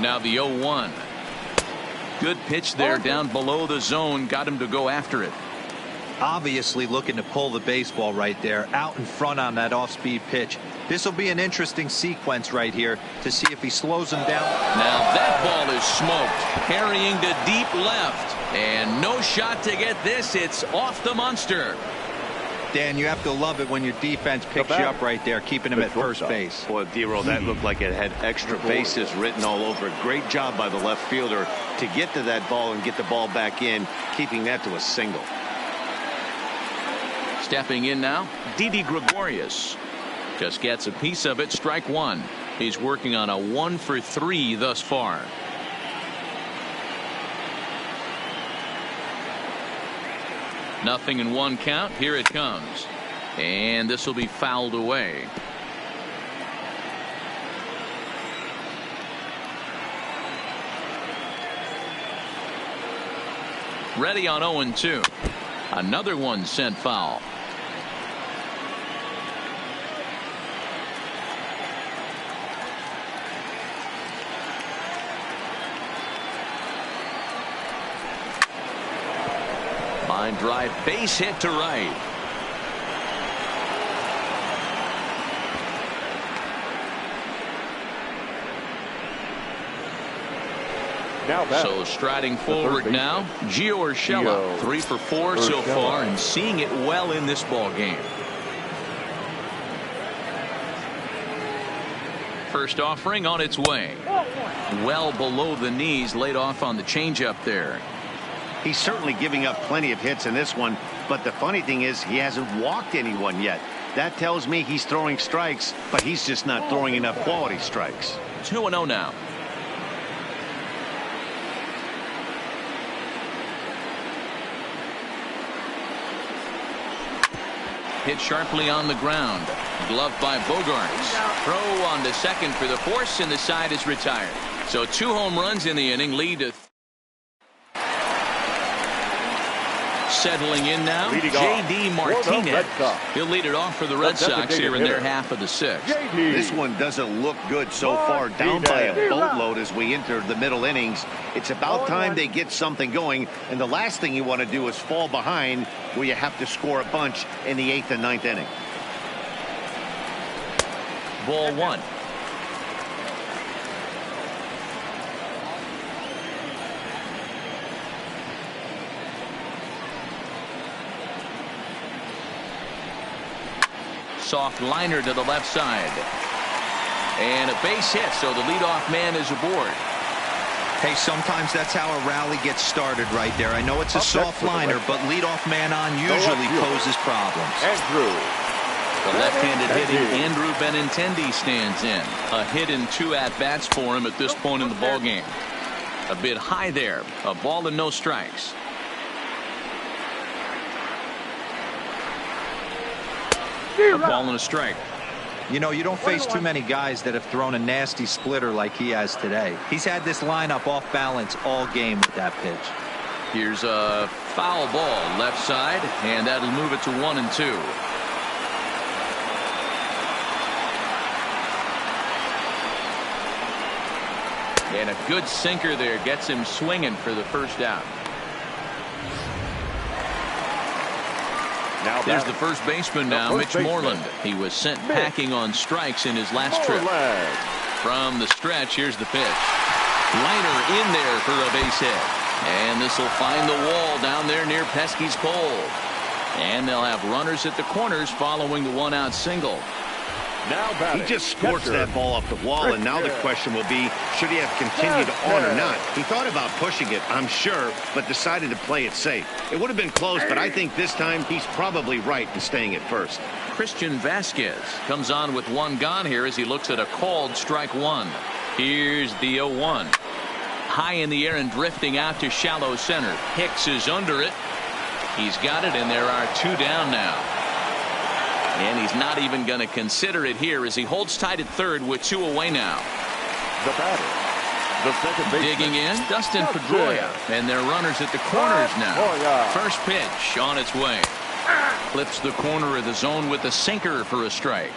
Now the 0-1. Good pitch there down below the zone, got him to go after it. Obviously looking to pull the baseball right there, out in front on that off-speed pitch. This will be an interesting sequence right here to see if he slows him down. Now that ball is smoked, carrying to deep left, and no shot to get this. It's off the Munster. Dan, you have to love it when your defense picks you up right there, keeping him at first base. Boy, D-Roll, that looked like it had extra bases written all over it. Great job by the left fielder to get to that ball and get the ball back in, keeping that to a single. Stepping in now, Didi Gregorius. Just gets a piece of it, strike 1. He's working on a 1 for 3 thus far. Nothing in 1 count. Here it comes. And this will be fouled away. Ready on 0-2. Another one sent foul. Line drive, base hit to right. So striding forward now, Gio Urshela, 3 for 4 so far, and seeing it well in this ball game. First offering on its way. Well below the knees, laid off on the changeup there. He's certainly giving up plenty of hits in this one, but the funny thing is he hasn't walked anyone yet. That tells me he's throwing strikes, but he's just not throwing enough quality strikes. 2-0 now. Hit sharply on the ground. Gloved by Bogarts. Throw on to second for the force, and the side is retired. So 2 home runs in the inning, lead to. Settling in now, J.D. Martinez. He'll lead it off for the Red Sox here in their half of the 6th. This one doesn't look good so far, down by a boatload as we enter the middle innings. It's about time they get something going, and the last thing you want to do is fall behind where you have to score a bunch in the 8th and 9th inning. Ball 1. soft liner to the left side. And a base hit, so the leadoff man is aboard. Hey, sometimes that's how a rally gets started right there. I know it's a soft liner, but leadoff man on usually poses problems. Andrew. The left-handed hitting Andrew Benintendi stands in. A hit and 2 at-bats for him at this point in the ballgame. A bit high there. A ball and no strikes. A ball and a strike. You know, you don't face too many guys that have thrown a nasty splitter like he has today. He's had this lineup off balance all game with that pitch. Here's a foul ball left side, and that'll move it to 1-2. And a good sinker there gets him swinging for the first out. There's the first baseman now, Mitch Moreland. He was sent packing on strikes in his last trip. From the stretch, here's the pitch. Liner in there for a base hit. And this will find the wall down there near Pesky's pole. And they'll have runners at the corners following the 1-out single. He just scorched that ball off the wall, and now the question will be, should he have continued on or not? He thought about pushing it, I'm sure, but decided to play it safe. It would have been close, but I think this time he's probably right in staying at first. Christian Vasquez comes on with 1 gone here as he looks at a called strike 1. Here's the 0-1. High in the air and drifting out to shallow center. Hicks is under it. He's got it, and there are 2 down now. And he's not even going to consider it here as he holds tight at third with 2 away now. The batter, the second baseman, digging in, Dustin Pedroia. And they're runners at the corners now. First pitch on its way. Clips the corner of the zone with a sinker for a strike.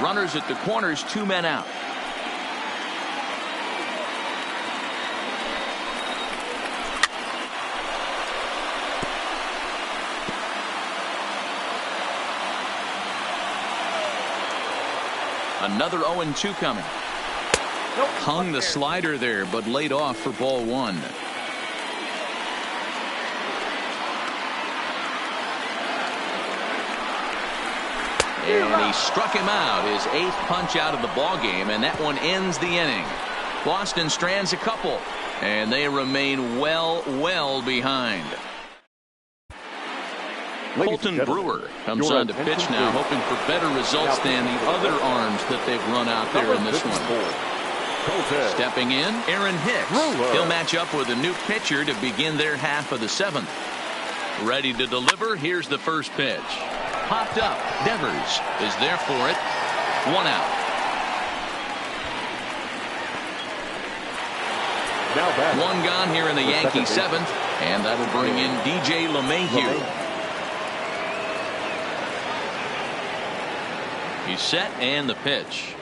Runners at the corners, 2 men out. Another 0-2 coming. Hung the slider there, but laid off for ball 1. And he struck him out, his 8th punch out of the ball game, and that one ends the inning. Boston strands a couple, and they remain well behind. Colton Brewer comes on to pitch now, hoping for better results than the other arms that they've run out there in this one. Stepping in, Aaron Hicks. He'll match up with a new pitcher to begin their half of the 7th. Ready to deliver. Here's the first pitch. Popped up. Devers is there for it. 1 out. One gone here in the Yankee 7th, and that'll bring in DJ LeMahieu. He's set, and the pitch.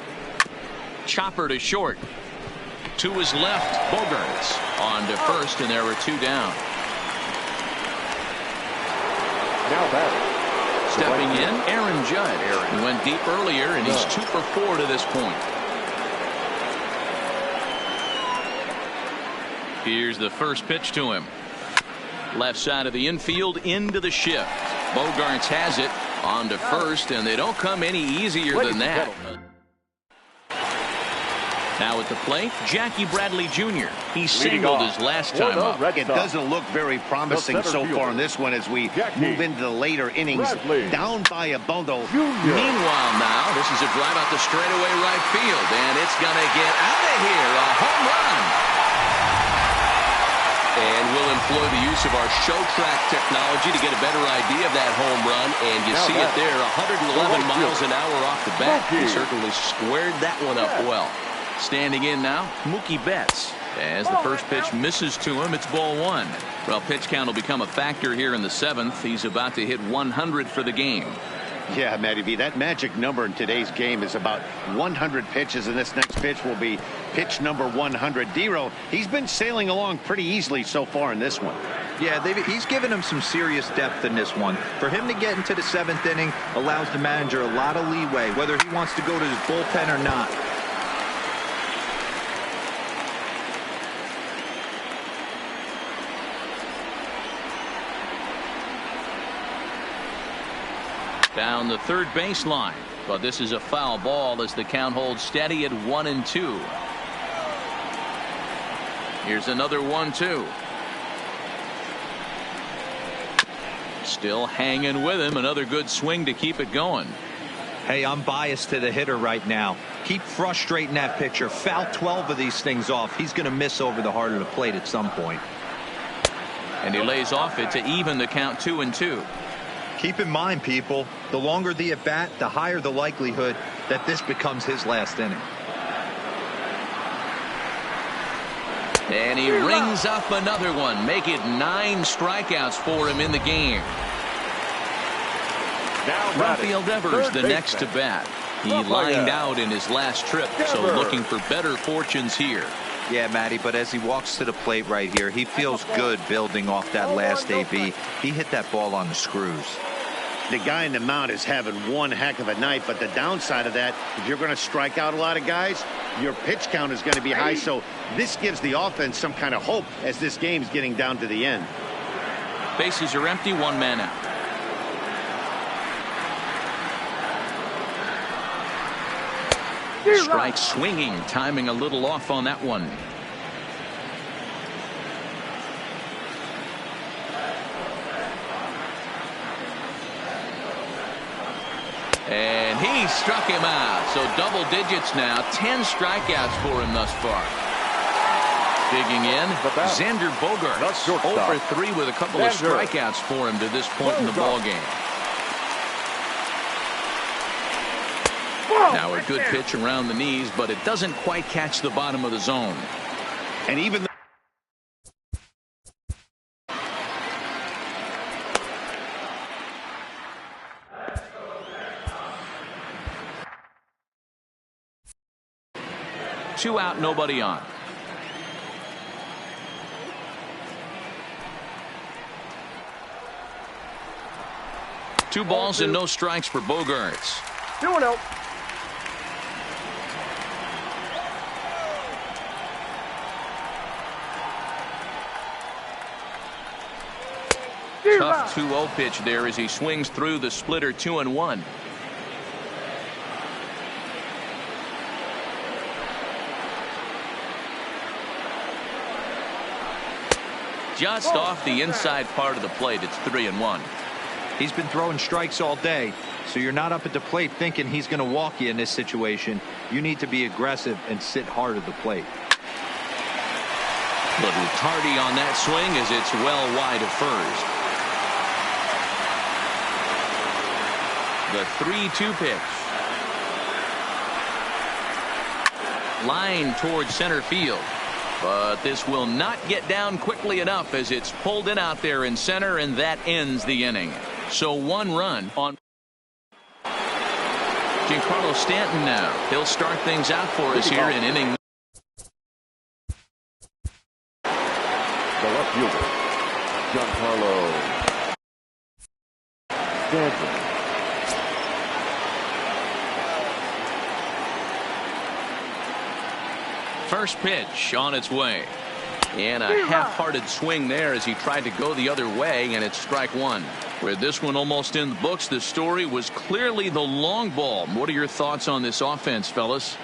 Chopper to short. To his left, Bogarts on to first, and there were 2 down. Now batting. Stepping in, Aaron Judge. He went deep earlier, and he's 2 for 4 to this point. Here's the first pitch to him. Left side of the infield into the shift. Bogarts has it. On to first, and they don't come any easier than that. Now at the plate, Jackie Bradley Jr. He singled his last time up. It doesn't look very promising so far in this one as we move into the later innings. Down by a bundle. Meanwhile now, this is a drive out the straightaway right field, and it's going to get out of here. A home run. And we'll employ the use of our show track technology to get a better idea of that home run. And you see it there, 111 miles an hour off the bat. He certainly squared that one up well. Standing in now, Mookie Betts. As the first pitch misses to him, it's ball 1. Well, pitch count will become a factor here in the 7th. He's about to hit 100 for the game. Yeah, Matty V, that magic number in today's game is about 100 pitches, and this next pitch will be pitch number 100. Dero, he's been sailing along pretty easily so far in this one. Yeah, he's given him some serious depth in this one. For him to get into the 7th inning allows the manager a lot of leeway, whether he wants to go to his bullpen or not. Down the third baseline, but this is a foul ball as the count holds steady at 1-2. Here's another 1-2. Still hanging with him. Another good swing to keep it going. Hey, I'm biased to the hitter right now. Keep frustrating that pitcher. Foul 12 of these things off. He's going to miss over the heart of the plate at some point. And he lays off it to even the count 2-2. Keep in mind, people, the longer the at bat, the higher the likelihood that this becomes his last inning. And he rings up another one. Make it 9 strikeouts for him in the game. Rafael Devers the next to bat. He lined out in his last trip, so looking for better fortunes here. Yeah, Matty, but as he walks to the plate right here, he feels good building off that last AB. He hit that ball on the screws. The guy in the mound is having one heck of a night, but the downside of that, if you're going to strike out a lot of guys, your pitch count is going to be high. So this gives the offense some kind of hope as this game's getting down to the end. Bases are empty, 1 man out. Strike swinging, timing a little off on that one. And he struck him out. So double digits now. 10 strikeouts for him thus far. Digging in, Xander Bogaerts. 0 for 3 with a couple of strikeouts for him to this point in the ball game. Now a good pitch around the knees, but it doesn't quite catch the bottom of the zone. And even Two out, nobody on. Two balls and no strikes for Bogaerts. 2-0. Tough 2-0 pitch there as he swings through the splitter 2-1. Just off the inside part of the plate. It's 3-1. He's been throwing strikes all day, so you're not up at the plate thinking he's going to walk you in this situation. You need to be aggressive and sit hard at the plate. Little tardy on that swing as it's well wide of first. The 3-2 pitch. Line towards center field. But this will not get down quickly enough as it's pulled in out there in center, and that ends the inning. So 1 run on Giancarlo Stanton now. He'll start things out for us here in inning. The left fielder, Giancarlo Stanton. First pitch on its way. And a half-hearted swing there as he tried to go the other way, and it's strike 1. With this one almost in the books, the story was clearly the long ball. What are your thoughts on this offense, fellas?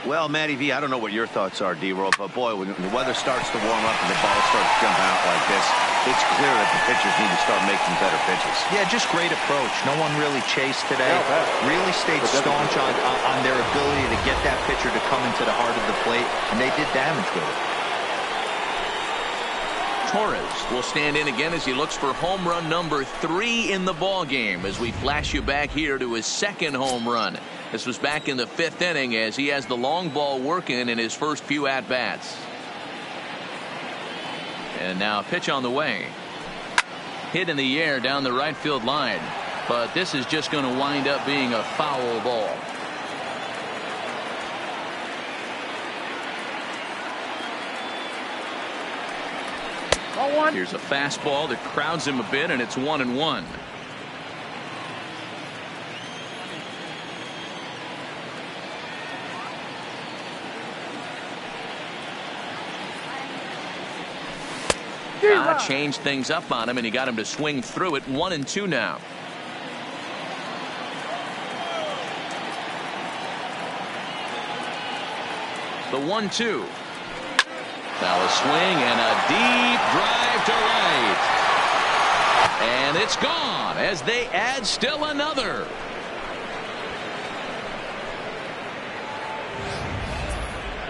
Well, Matty V, I don't know what your thoughts are, D-Roll, but boy, when the weather starts to warm up and the ball starts jumping out like this, it's clear that the pitchers need to start making better pitches. Yeah, just great approach. No one really chased today. Really stayed staunch on their ability to get that pitcher to come into the heart of the plate, and they did damage with it. Torres will stand in again as he looks for home run number 3 in the ball game as we flash you back here to his second home run. This was back in the 5th inning as he has the long ball working in his first few at-bats. And now a pitch on the way. Hit in the air down the right field line. But this is just going to wind up being a foul ball. Here's a fastball that crowds him a bit, and it's 1-1. Changed things up on him, and he got him to swing through it. 1-2 now. The 1-2. Now a swing and a deep drive to right. And it's gone as they add still another.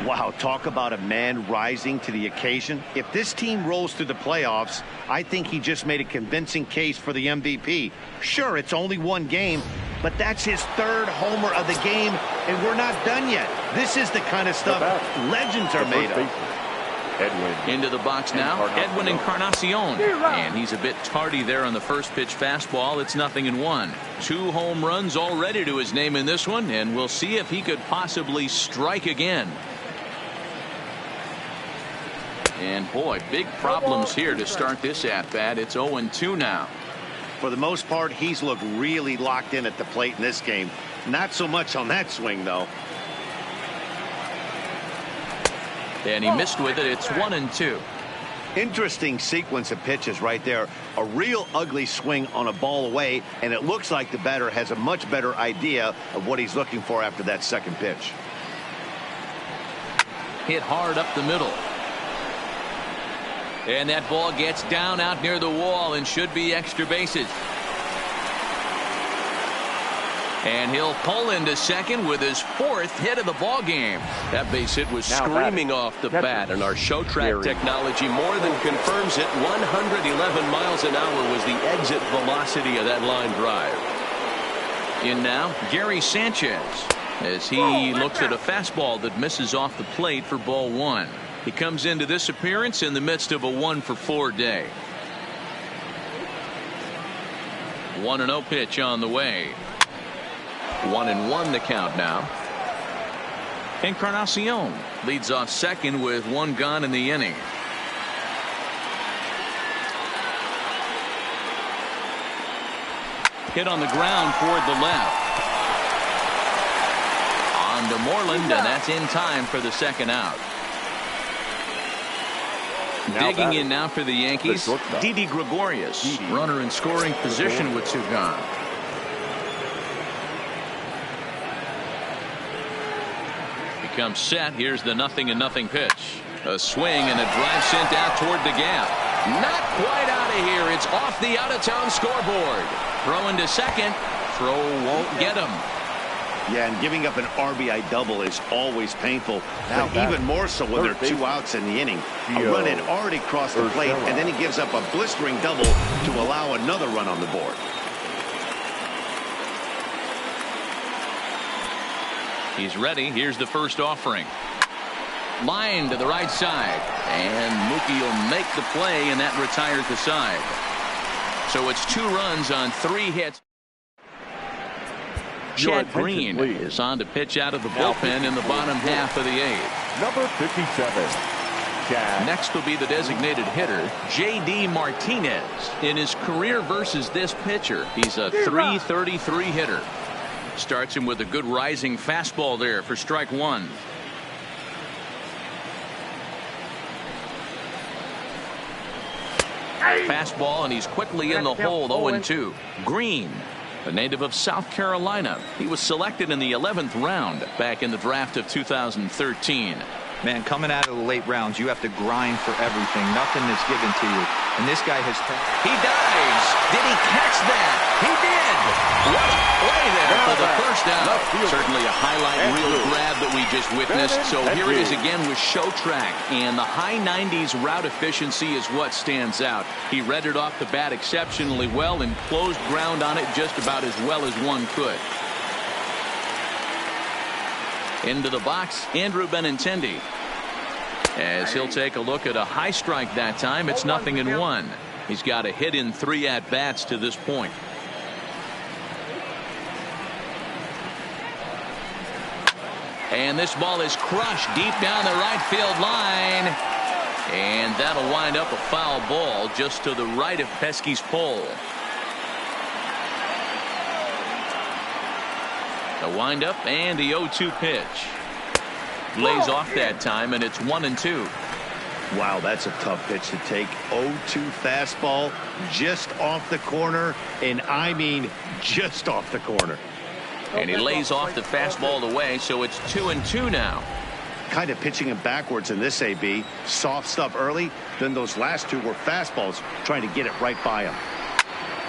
Wow, talk about a man rising to the occasion. If this team rolls through the playoffs, I think he just made a convincing case for the MVP. Sure, it's only one game, but that's his third homer of the game, and we're not done yet. This is the kind of stuff legends are made of. Into the box now, Edwin Encarnacion. And he's a bit tardy there on the first pitch fastball. It's 0-1. 2 home runs already to his name in this one, and we'll see if he could possibly strike again. And boy, big problems here to start this at-bat. It's 0-2 now. For the most part, he's looked really locked in at the plate in this game. Not so much on that swing, though. And he missed with it. It's 1-2. Interesting sequence of pitches right there. A real ugly swing on a ball away, and it looks like the batter has a much better idea of what he's looking for after that second pitch. Hit hard up the middle. And that ball gets down out near the wall and should be extra bases. And he'll pull into second with his 4th hit of the ball game. That base hit was screaming off the bat, and our show track technology more than confirms it. 111 miles an hour was the exit velocity of that line drive. In now, Gary Sanchez, as he looks at a fastball that misses off the plate for ball 1. He comes into this appearance in the midst of a 1-for-4 day. 1-0 pitch on the way. 1-1 the count now. Encarnacion leads off second with 1 gone in the inning. Hit on the ground toward the left. On to Moreland, and that's in time for the second out. Digging in now for the Yankees, Didi Gregorius, runner in scoring position with 2 gone. Becomes set. Here's the 0-0 pitch. A swing and a drive sent out toward the gap. Not quite out of here. It's off the out-of-town scoreboard. Throw into second. Throw won't get him. Yeah, and giving up an RBI double is always painful, but even more so when there are 2 outs in the inning. A run had already crossed the plate, and then he gives up a blistering double to allow another run on the board. He's ready. Here's the first offering. Line to the right side, and Mookie will make the play, and that retires the side. So it's 2 runs on 3 hits. Chad Green is on to pitch out of the bullpen in the bottom half of the 8th. Number 57. Chad. Next will be the designated hitter, J.D. Martinez. In his career versus this pitcher, he's a .333 hitter. Starts him with a good rising fastball there for strike 1. Fastball, and he's quickly in the hole. 0-2. Green, a native of South Carolina. He was selected in the 11th round back in the draft of 2013. Man, coming out of the late rounds, you have to grind for everything. Nothing is given to you. And this guy has... He dives. Did he catch that? He did. What a play there for the first out. Certainly a highlight reel grab that we just witnessed. So here it is again with show track. And the high 90s route efficiency is what stands out. He read it off the bat exceptionally well and closed ground on it just about as well as one could. Into the box, Andrew Benintendi. As he'll take a look at a high strike that time. It's 0-1. He's got a hit in 3 at-bats to this point. And this ball is crushed deep down the right field line. And that'll wind up a foul ball just to the right of Pesky's pole. The windup and the 0-2 pitch. Lays off that time, and it's 1-2. Wow, that's a tough pitch to take. 0-2 fastball just off the corner, and I mean just off the corner. And he lays off the fastball away, so it's 2-2 now. kind of pitching him backwards in this AB. Soft stuff early, then those last two were fastballs, trying to get it right by him.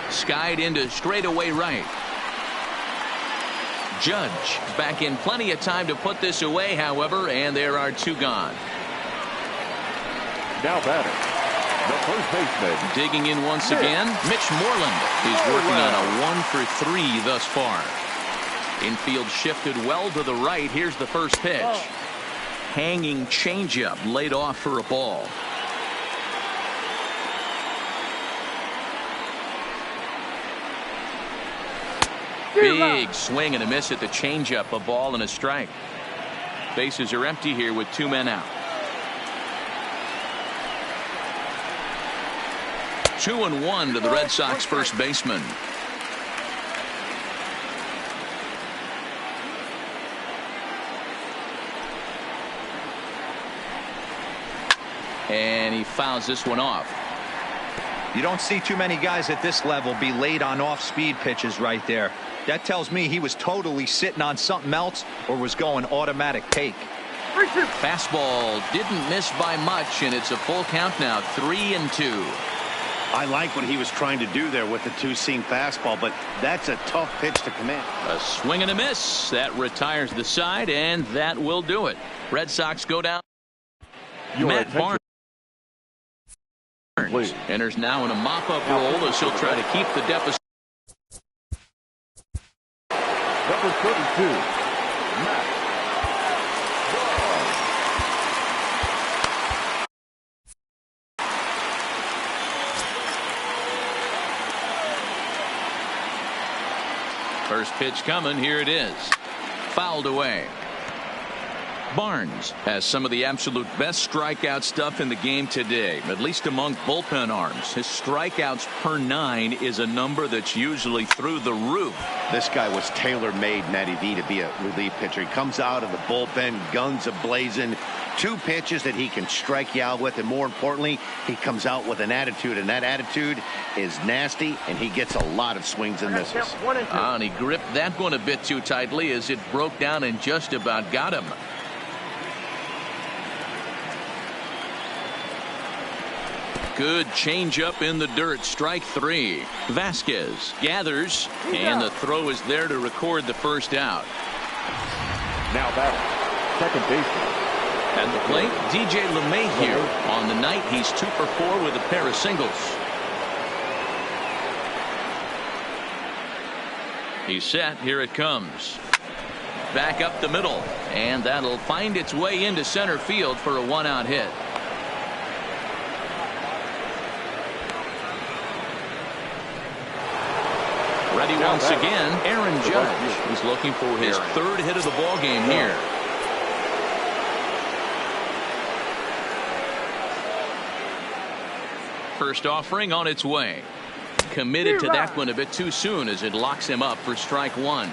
Skied into straightaway right. Judge back in plenty of time to put this away, however, and there are two gone. Now batting, the first baseman. Digging in once again, Mitch Moreland. He's working on a 1-for-3 thus far. Infield shifted well to the right. Here's the first pitch. Hanging changeup laid off for a ball. Big swing and a miss at the changeup. A ball and a strike. Bases are empty here with two men out. 2-1 to the Red Sox first baseman. And he fouls this one off. You don't see too many guys at this level be late on off-speed pitches right there. That tells me he was totally sitting on something else or was going automatic take. Fastball didn't miss by much, and it's a full count now, 3-2. I like what he was trying to do there with the two-seam fastball, but that's a tough pitch to command. A swing and a miss. That retires the side, and that will do it. Red Sox go down. Matt Barnes enters now in a mop-up role as he'll try to keep the deficit. Number 32, Matt Barnes. First pitch coming. Here it is. Fouled away. Barnes has some of the absolute best strikeout stuff in the game today, at least among bullpen arms. His strikeouts per 9 is a number that's usually through the roof. This guy was tailor-made, Matty V, to be a relief pitcher. He comes out of the bullpen, guns a-blazing, two pitches that he can strike you out with, and more importantly, he comes out with an attitude, and that attitude is nasty, and he gets a lot of swings and misses. And he gripped that one a bit too tightly as it broke down and just about got him. Good changeup in the dirt. Strike 3. Vasquez gathers, and the throw is there to record the first out. Now batting, second baseman. At the plate, DJ LeMahieu. On the night, he's 2 for 4 with a pair of singles. He's set. Here it comes. Back up the middle, and that'll find its way into center field for a 1-out hit. Ready once again, Aaron Judge. He's looking for his third hit of the ball game here. First offering on its way. Committed to that one a bit too soon as it locks him up for strike 1.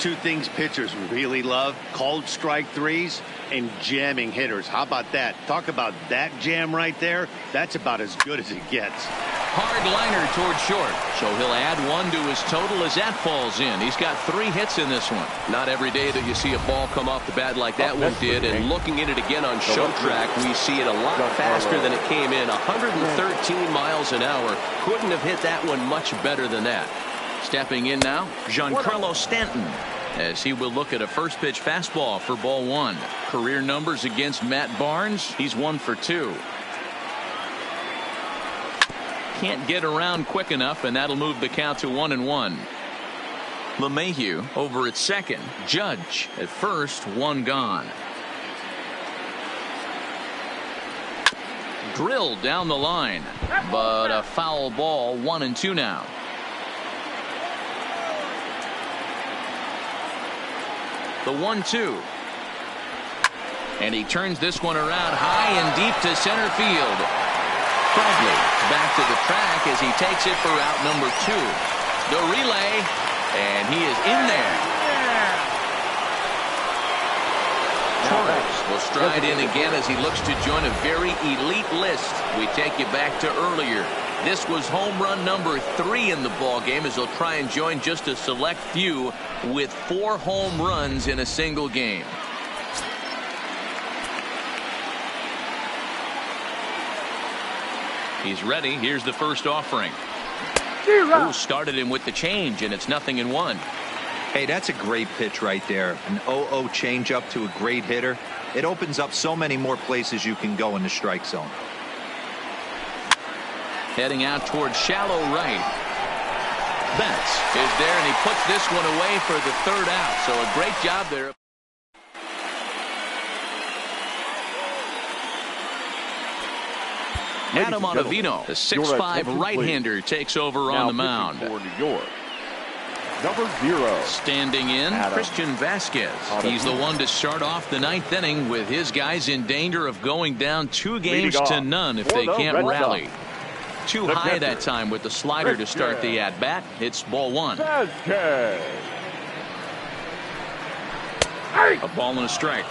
Two things pitchers really love: called strike threes and jamming hitters. How about that? Talk about that jam right there. That's about as good as it gets. Hard liner toward short, so he'll add 1 to his total as that falls in. He's got 3 hits in this one. Not every day that you see a ball come off the bat like that one did, and looking at it again on show track, we see it a lot faster than it came in. 113 miles an hour. Couldn't have hit that one much better than that. Stepping in now, Giancarlo Stanton, as he will look at a first pitch fastball for ball 1. Career numbers against Matt Barnes. He's 1 for 2. Can't get around quick enough, and that'll move the count to 1-1. LeMahieu over at second. Judge at first. 1 gone. Drilled down the line, but a foul ball. 1-2 now. The 1-2. And he turns this one around high and deep to center field. Bradley back to the track as he takes it for out number 2. The relay, and he is in there. Torres will stride in again as he looks to join a very elite list. We take you back to earlier. This was home run number 3 in the ball game as he'll try and join just a select few with 4 home runs in a single game. He's ready. Here's the first offering. Zero. Ooh, started him with the change, and it's 0-1. Hey, that's a great pitch right there. An 0-0 changeup to a great hitter. It opens up so many more places you can go in the strike zone. Heading out towards shallow right. Betts is there, and he puts this one away for the third out. So a great job there. Adam Ottavino, the 6'5" right-hander, takes over on the mound. For New York, number 0. Standing in, Christian Vasquez. He's the one to start off the 9th inning with his guys in danger of going down 2 games to none if they can't rally. Too high that time with the slider to start the at-bat. It's ball 1. A ball and a strike.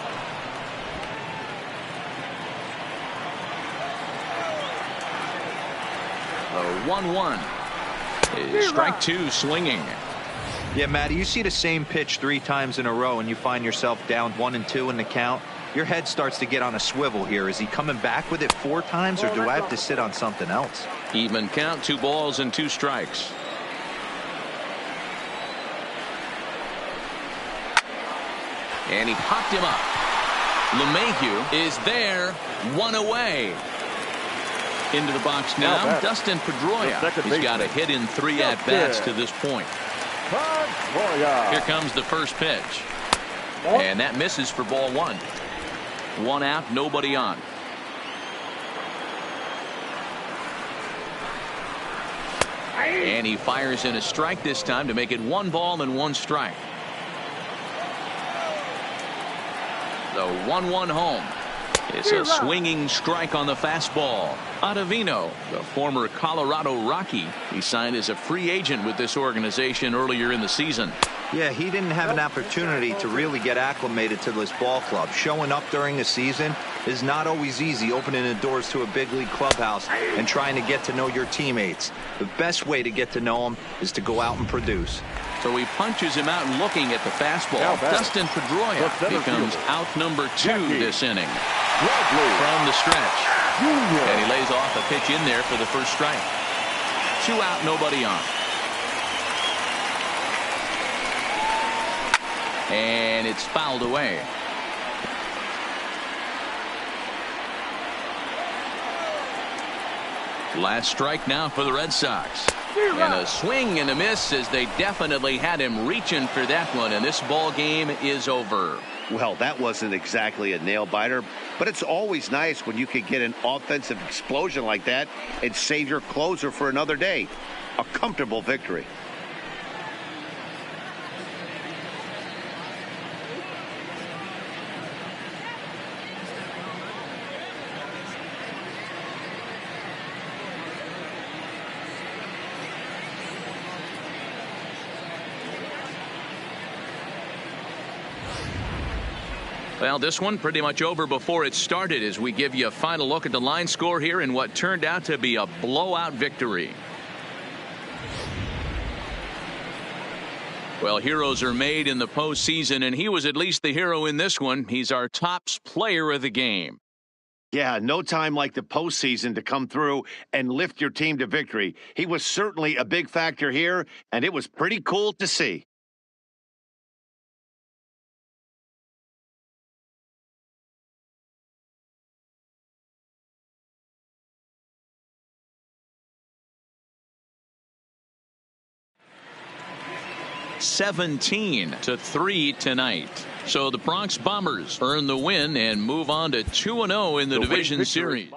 The 1-1 is strike 2 swinging. Yeah, Matty, you see the same pitch 3 times in a row and you find yourself down 1-2 in the count. Your head starts to get on a swivel here. Is he coming back with it 4 times, or do I have to sit on something else? Even count, 2 balls and 2 strikes. And he popped him up. LeMahieu is there, 1 away. Into the box now, Dustin Pedroia. He's got a hit in 3 at-bats to this point. Here comes the first pitch. And that misses for ball 1. 1 out, nobody on. And he fires in a strike this time to make it 1 ball and 1 strike. The 1-1 home. It's a swinging strike on the fastball. Ottavino, the former Colorado Rocky, he signed as a free agent with this organization earlier in the season. Yeah, he didn't have an opportunity to really get acclimated to this ball club. Showing up during the season is not always easy, opening the doors to a big league clubhouse and trying to get to know your teammates. The best way to get to know them is to go out and produce. So he punches him out and looking at the fastball. Dustin Pedroia becomes out number 2 this inning. From the stretch. And he lays off a pitch in there for the first strike. 2 out, nobody on. And it's fouled away. Last strike now for the Red Sox. And a swing and a miss, as they definitely had him reaching for that one, and this ball game is over. Well, that wasn't exactly a nail-biter, but it's always nice when you can get an offensive explosion like that and save your closer for another day. A comfortable victory. Well, this one pretty much over before it started, as we give you a final look at the line score here in what turned out to be a blowout victory. Well, heroes are made in the postseason, and he was at least the hero in this one. He's our top player of the game. Yeah, no time like the postseason to come through and lift your team to victory. He was certainly a big factor here, and it was pretty cool to see. (17-3) tonight. So the Bronx Bombers earn the win and move on to 2-0 in the division series.